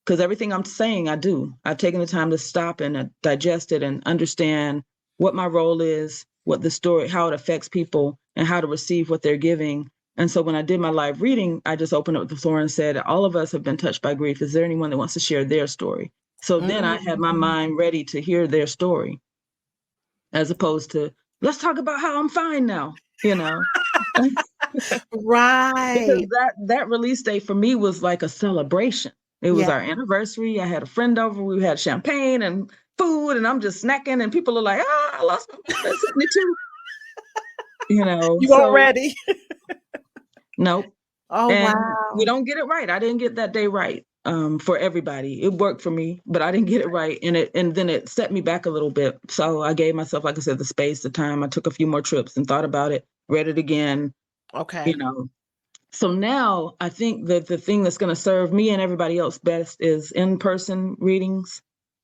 because everything I'm saying, I do. I've taken the time to stop and digest it and understand what my role is, what the story, how it affects people, and how to receive what they're giving. And so when I did my live reading, I just opened up the floor and said, all of us have been touched by grief. Is there anyone that wants to share their story? So then I had my mind ready to hear their story, as opposed to, let's talk about how I'm fine now, Right. Because that release date for me was like a celebration. It was our anniversary. I had a friend over. We had champagne and food, and I'm just snacking, and people are like, I lost my birthday at 72. You know, You weren't ready. Nope. Oh, and wow. we don't get it right. I didn't get that day right for everybody. It worked for me, but I didn't get it right. And then it set me back a little bit. So I gave myself, like I said, the space, the time. I took a few more trips and thought about it, read it again. Okay. You know, so now I think that the thing that's going to serve me and everybody else best is in-person readings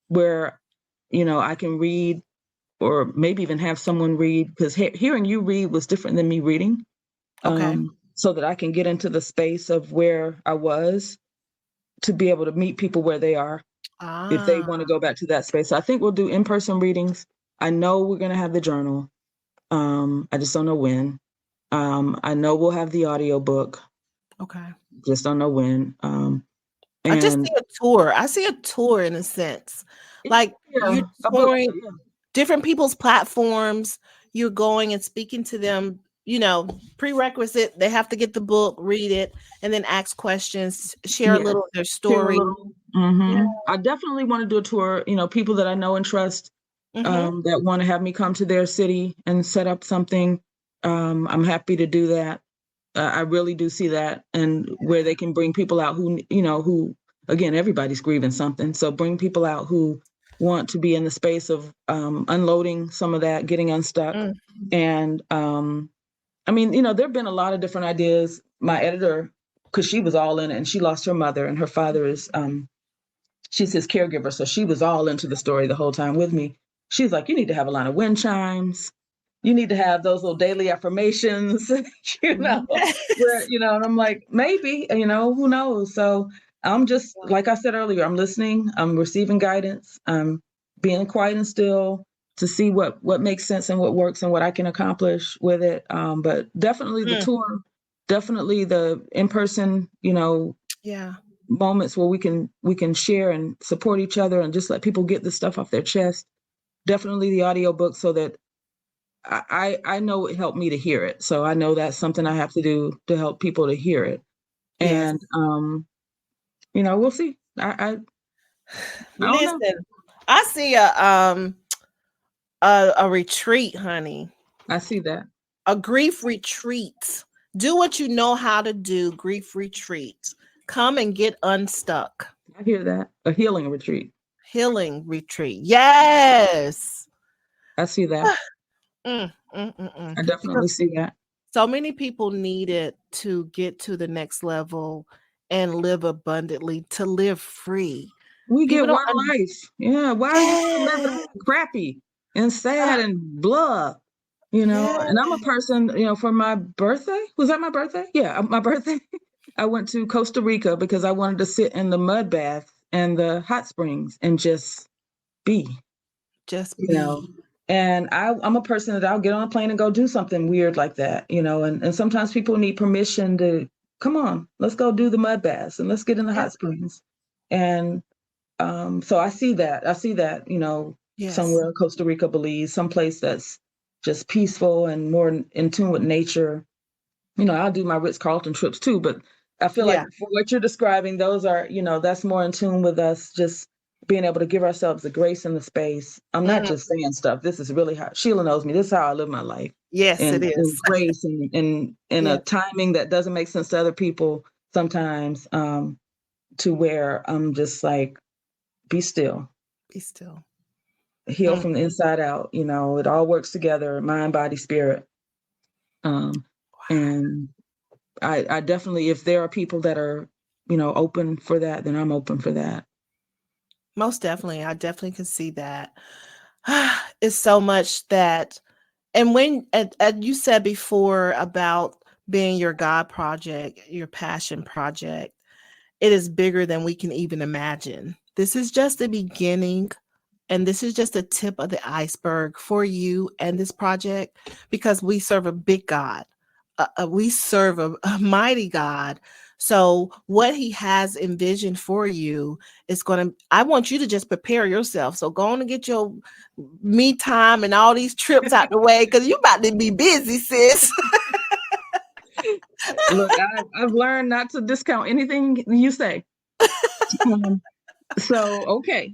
where, you know, I can read or maybe even have someone read, because hearing you read was different than me reading. Okay. So that I can get into the space of where I was to be able to meet people where they are if they want to go back to that space. So I think we'll do in-person readings. I know we're going to have the journal. I just don't know when. I know we'll have the audiobook. Okay. Just don't know when. I just see a tour. I see a tour in a sense. Like you're touring different people's platforms. You're going and speaking to them, you know, prerequisite. They have to get the book, read it, and then ask questions, share a little of their story. I definitely want to do a tour, you know, people that I know and trust that want to have me come to their city and set up something. I'm happy to do that. I really do see that, and where they can bring people out who, you know, who, again, everybody's grieving something. So bring people out who want to be in the space of unloading some of that, getting unstuck. And I mean, you know, there've been a lot of different ideas. My editor, because she was all in it, and she lost her mother, and her father is, she's his caregiver. So she was all into the story the whole time with me. She's like, you need to have a lot of wind chimes. You need to have those little daily affirmations, you know, where, you know, and I'm like, maybe, you know, who knows? So I'm just, like I said earlier, I'm listening, I'm receiving guidance, I'm being quiet and still to see what makes sense and what works and what I can accomplish with it. But definitely the tour, definitely the in-person, you know, moments where we can share and support each other and just let people get the stuff off their chest. Definitely the audiobook, so that I know it helped me to hear it. So I know that's something I have to do to help people to hear it. And, you know, we'll see. I listen, I see a retreat, honey. I see that. A grief retreat. Do what you know how to do. Grief retreat. Come and get unstuck. I hear that. A healing retreat. Healing retreat. Yes. I see that. I definitely see that. So many people need it to get to the next level and live abundantly, to live free. We get one life. Yeah. Why are you living crappy and sad and blah? You know, and I'm a person, you know, for my birthday, was that my birthday? Yeah, my birthday. I went to Costa Rica because I wanted to sit in the mud bath and the hot springs and just be. Just be. You know, and I'm a person that I'll get on a plane and go do something weird like that, you know, and sometimes people need permission to, come on, let's go do the mud baths and let's get in the hot springs. And so I see that, you know, somewhere in Costa Rica, Belize, someplace that's just peaceful and more in tune with nature. You know, I'll do my Ritz-Carlton trips too, but I feel like for what you're describing, those are, you know, that's more in tune with us just being able to give ourselves the grace and the space. I'm not just saying stuff. This is really how Sheila knows me. This is how I live my life. Yes, and, it is. And grace and a timing that doesn't make sense to other people sometimes, to where I'm just like, be still. Be still. Heal from the inside out. You know, it all works together, mind, body, spirit. And I definitely, if there are people that are, you know, open for that, then I'm open for that. Most definitely. I definitely can see that. It's so much that, and when, and you said before about being your God project, your passion project, it is bigger than we can even imagine. This is just the beginning. And this is just the tip of the iceberg for you and this project, because we serve a big God. We serve a mighty God. So what he has envisioned for you is I want you to just prepare yourself. So go on and get your me time and all these trips out the way, because you're about to be busy, sis. Look, I've learned not to discount anything you say. So, okay.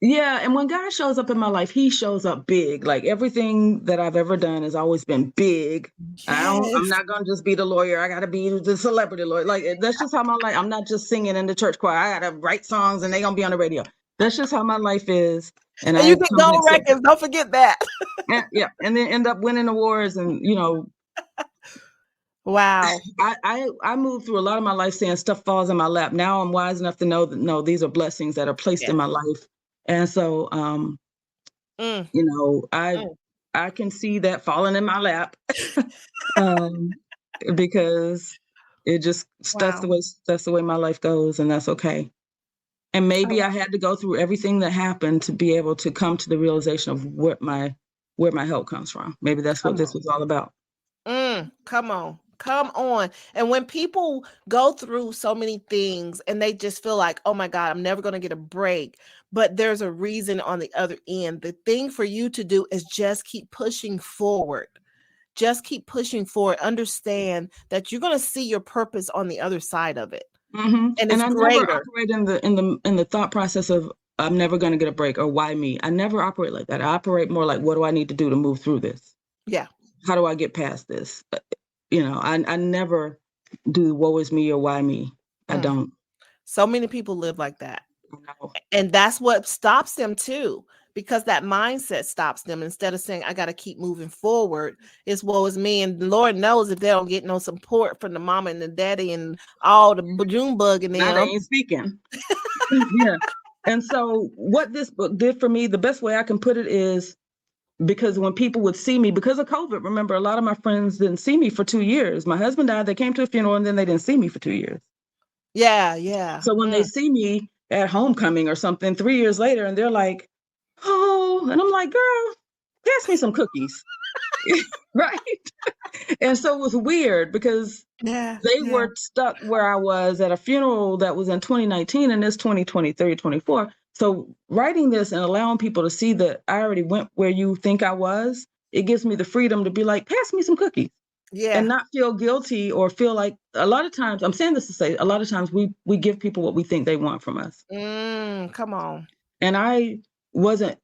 Yeah, and when God shows up in my life, he shows up big. Like everything that I've ever done has always been big. I'm Yes. not gonna just be the lawyer. I gotta be the celebrity lawyer. Like that's just how my life. I'm not just singing in the church choir. I gotta write songs and they gonna be on the radio. That's just how my life is. And you I've get come to gold accept records. Don't forget that. yeah, and then end up winning awards and Wow. I moved through a lot of my life saying stuff falls in my lap. Now I'm wise enough to know that no, these are blessings that are placed in my life. And so I can see that falling in my lap. Because it just that's the way my life goes, and that's okay. And maybe I had to go through everything that happened to be able to come to the realization of where my help comes from. Maybe that's what this was all about. Come on. And when people go through so many things and they just feel like, oh my God, I'm never going to get a break, but there's a reason on the other end. The thing for you to do is just keep pushing forward. Just keep pushing forward. Understand that you're going to see your purpose on the other side of it. Mm-hmm. And it's I greater. never operate in the thought process of I'm never going to get a break or why me. I never operate like that. I operate more like, what do I need to do to move through this? Yeah. How do I get past this? I never do woe is me or why me. I don't. So many people live like that. And that's what stops them too, because that mindset stops them. Instead of saying, I got to keep moving forward, it's woe is me. And the Lord knows if they don't get no support from the mama and the daddy and all the June bug in them. Now they ain't speaking. Yeah. And so what this book did for me, the best way I can put it is, because when people would see me, because of COVID, remember, a lot of my friends didn't see me for 2 years. My husband died, they came to a funeral, and then they didn't see me for 2 years. Yeah. So when they see me at homecoming or something 3 years later, and they're like, oh, and I'm like, girl, pass me some cookies. Right. And so it was weird because they were stuck where I was at a funeral that was in 2019 and it's 2020, 24. So writing this and allowing people to see that I already went where you think I was, it gives me the freedom to be like, pass me some cookies. And not feel guilty or feel like, a lot of times, I'm saying this to say, a lot of times we give people what we think they want from us. Come on. And I wasn't,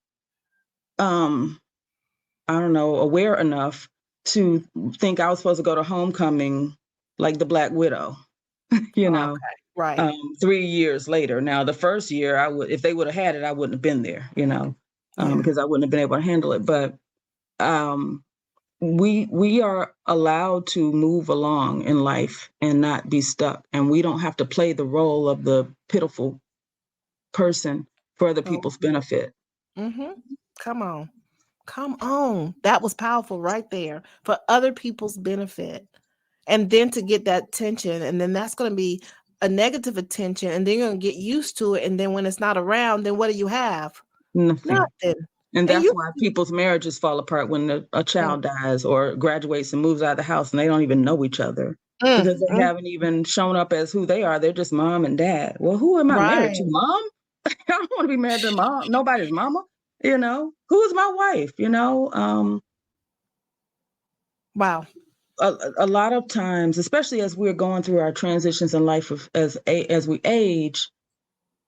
aware enough to think I was supposed to go to homecoming like the Black Widow, Okay. Right. 3 years later. Now, the first year, if they would have had it, I wouldn't have been there, because I wouldn't have been able to handle it. But we are allowed to move along in life and not be stuck. And we don't have to play the role of the pitiful person for other people's benefit. Come on. That was powerful right there, for other people's benefit. And then to get that attention, and then that's going to be a negative attention, and then you're going to get used to it. And then when it's not around, then what do you have? Nothing. And that's why people's marriages fall apart when a child dies or graduates and moves out of the house and they don't even know each other because they haven't even shown up as who they are. They're just mom and dad. Well, who am I married to? Mom? I don't want to be married to mom. Nobody's mama. Who is my wife? Wow. A lot of times, especially as we're going through our transitions in life as we age,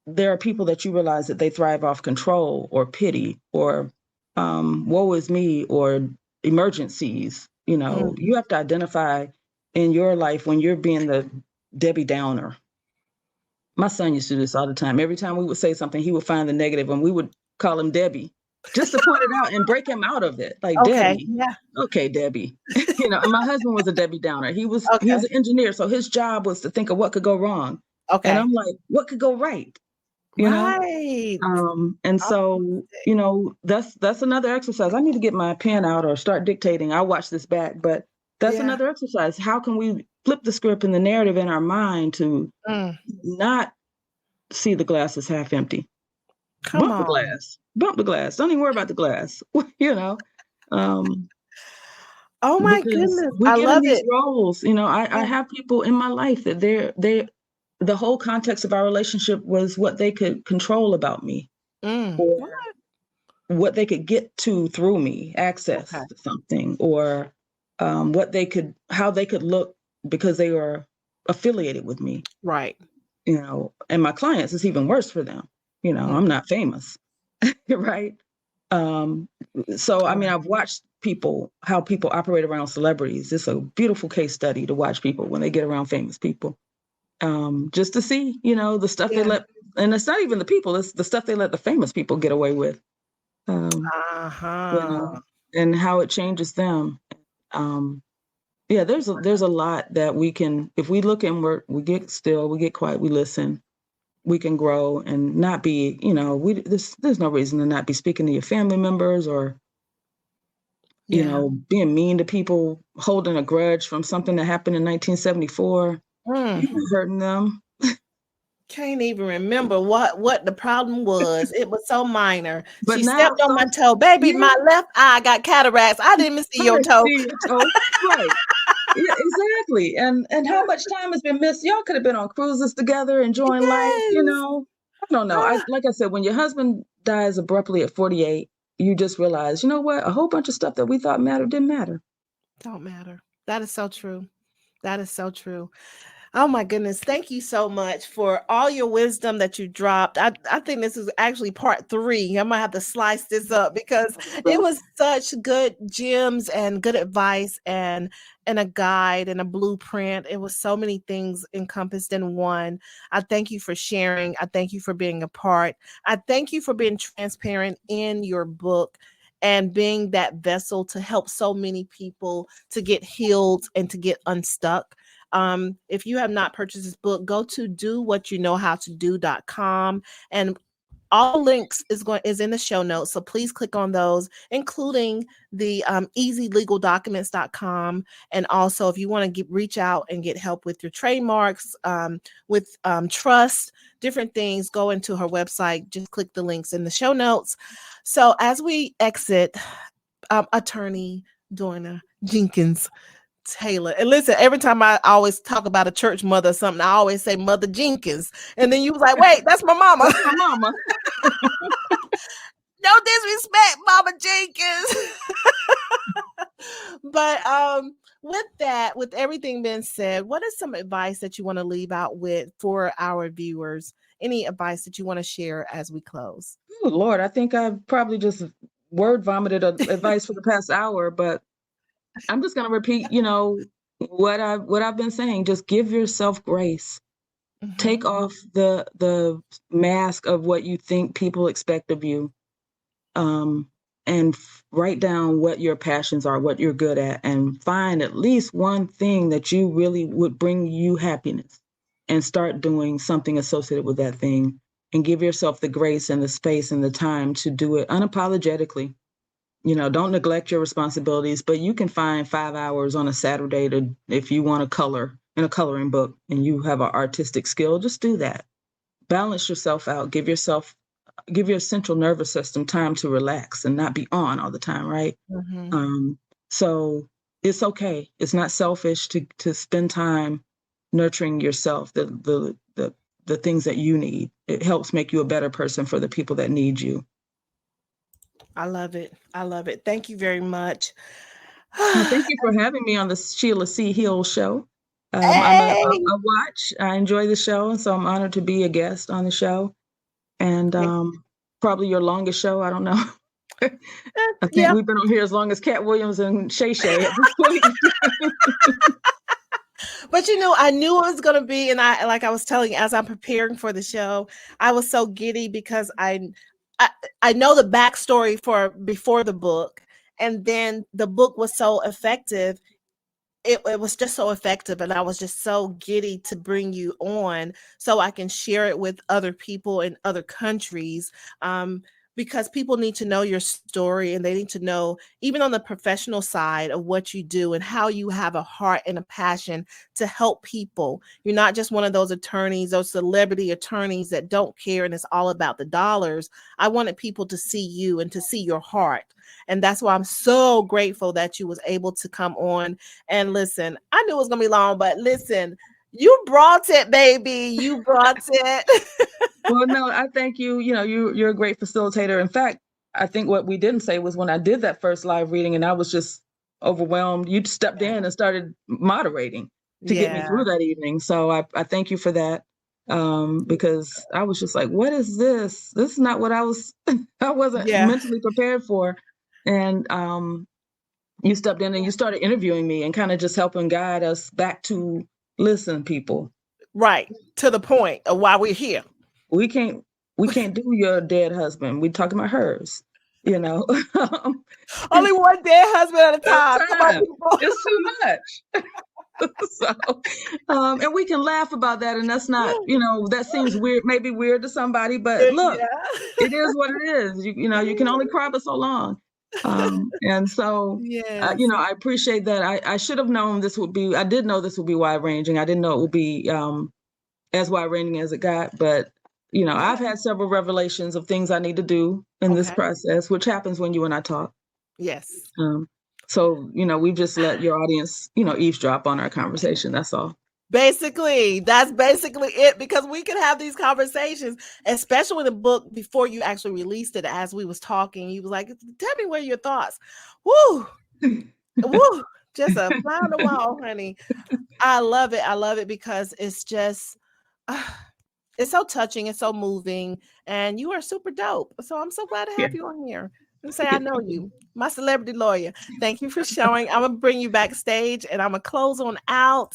there are people that you realize that they thrive off control or pity or woe is me or emergencies. You have to identify in your life when you're being the Debbie Downer. My son used to do this all the time. Every time we would say something, he would find the negative and we would call him Debbie just to point it out and break him out of it. Like, Debbie. Okay, Debbie. And my husband was a Debbie Downer. He was an engineer. So his job was to think of what could go wrong. Okay. And I'm like, what could go right? Right. And so, that's another exercise. I need to get my pen out or start dictating. I'll watch this back, but that's another exercise. How can we flip the script and the narrative in our mind to not see the glass as half empty? Bump the glass. Don't even worry about the glass. Oh my goodness. We get in these roles. I have people in my life that the whole context of our relationship was what they could control about me or what they could get to through me, access to something, or how they could look because they are affiliated with me. Right. And my clients, it's even worse for them. I'm not famous, right? So, I mean, I've watched how people operate around celebrities. It's a beautiful case study to watch people when they get around famous people, just to see, the stuff they let, and it's not even the people, it's the stuff they let the famous people get away with, and how it changes them. There's a lot that we can, if we look inward, we get still, we get quiet, we listen, we can grow and not be, there's no reason to not be speaking to your family members or, being mean to people, holding a grudge from something that happened in 1974, hurting them. Can't even remember what the problem was. It was so minor. But she stepped on my toe. Baby, my left eye got cataracts. I didn't even see your toe. Right. Yeah, exactly. And how much time has been missed? Y'all could have been on cruises together, enjoying life, I don't know. Like I said, when your husband dies abruptly at 48, you just realize, you know what? A whole bunch of stuff that we thought mattered didn't matter. Don't matter. That is so true. That is so true. Oh my goodness. Thank you so much for all your wisdom that you dropped. I think this is actually part 3. I might have to slice this up because it was such good gems and good advice and a guide and a blueprint. It was so many things encompassed in one. I thank you for sharing. I thank you for being a part. I thank you for being transparent in your book and being that vessel to help so many people to get healed and to get unstuck. If you have not purchased this book, go to dowhatyouknowhowtodo.com, and all links is in the show notes. So please click on those, including the easylegaldocuments.com. And also, if you want to reach out and get help with your trademarks, with trust, different things, go into her website. Just click the links in the show notes. So as we exit, Attorney Dorna Jenkins Taylor. And listen, every time I always talk about a church mother or something, I always say Mother Jenkins. And then you was like, wait, that's my mama. That's my mama. No disrespect, Mama Jenkins. But with everything being said, what is some advice that you want to leave out with for our viewers? Any advice that you want to share as we close? Oh, Lord, I think I've probably just word vomited advice for the past hour, but I'm just going to repeat, what I've been saying. Just give yourself grace. Mm-hmm. Take off the mask of what you think people expect of you, and write down what your passions are, what you're good at, and find at least one thing that you really would bring you happiness, and start doing something associated with that thing, and give yourself the grace and the space and the time to do it unapologetically. Don't neglect your responsibilities, but you can find 5 hours on a Saturday if you want to color in a coloring book and you have an artistic skill, just do that. Balance yourself out. Give your central nervous system time to relax and not be on all the time, right? Mm-hmm. So it's okay. It's not selfish to spend time nurturing yourself, the things that you need. It helps make you a better person for the people that need you. I love it. I love it. Thank you very much. Well, thank you for having me on the Sheila C Hill Show. I'm a watch. I enjoy the show, and so I'm honored to be a guest on the show. And probably your longest show. I don't know. I think we've been on here as long as Cat Williams and Shay Shay at this point. But I knew it was going to be, and I was telling you, as I'm preparing for the show, I was so giddy because I know the backstory for before the book, and then the book was so effective. It was just so effective, and I was just so giddy to bring you on so I can share it with other people in other countries, because people need to know your story, and they need to know, even on the professional side, of what you do and how you have a heart and a passion to help people. You're not just one of those attorneys, those celebrity attorneys that don't care and it's all about the dollars. I wanted people to see you and to see your heart. And that's why I'm so grateful that you was able to come on and listen. I knew it was going to be long, but listen, you brought it, baby. You brought it. Well, no, I thank you. You're a great facilitator. In fact, I think what we didn't say was when I did that first live reading and I was just overwhelmed, you stepped in and started moderating to get me through that evening. So I thank you for that. Because I was just like, what is this? This is not what I wasn't mentally prepared for. And you stepped in and you started interviewing me and kind of just helping guide us back to listen, people. Right. To the point of why we're here. We can't do your dead husband. We're talking about hers, you know. Only one dead husband at a time. Come on, people. It's too much. So, and we can laugh about that, and that's not, you know, that seems weird, maybe weird to somebody, but look, it is what it is. You know, you can only cry for so long. And so, you know, I appreciate that. I should have known this would be, I did know this would be wide ranging. I didn't know it would be as wide ranging as it got, but, you know, I've had several revelations of things I need to do in this process, which happens when you and I talk. Yes. So, you know, we've just let your audience, you know, eavesdrop on our conversation. That's all. Basically, that's basically it, because we can have these conversations, especially with the book before you actually released it. As we was talking, you was like, tell me what are your thoughts. Woo, woo, just a fly on the wall, honey. I love it. I love it because it's just, it's so touching. It's so moving. And you are super dope. So I'm so glad to have you on here. And say, I know you, my celebrity lawyer. Thank you for showing. I'm going to bring you backstage and I'm going to close on out.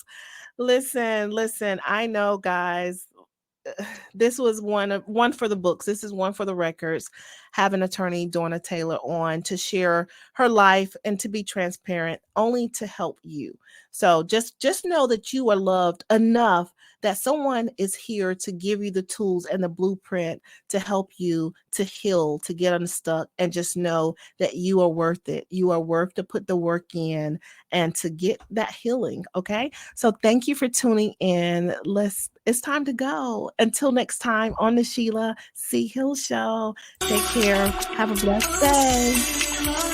Listen, I know, guys, this was one for the books. This is one for the records. Having attorney Dorna Taylor on to share her life and to be transparent, only to help you. So just know that you are loved enough that someone is here to give you the tools and the blueprint to help you to heal, to get unstuck, and just know that you are worth it. You are worth to put the work in and to get that healing. Okay. So thank you for tuning in. It's time to go. Until next time on the Sheila C Hill Show. Take care. Have a blessed day.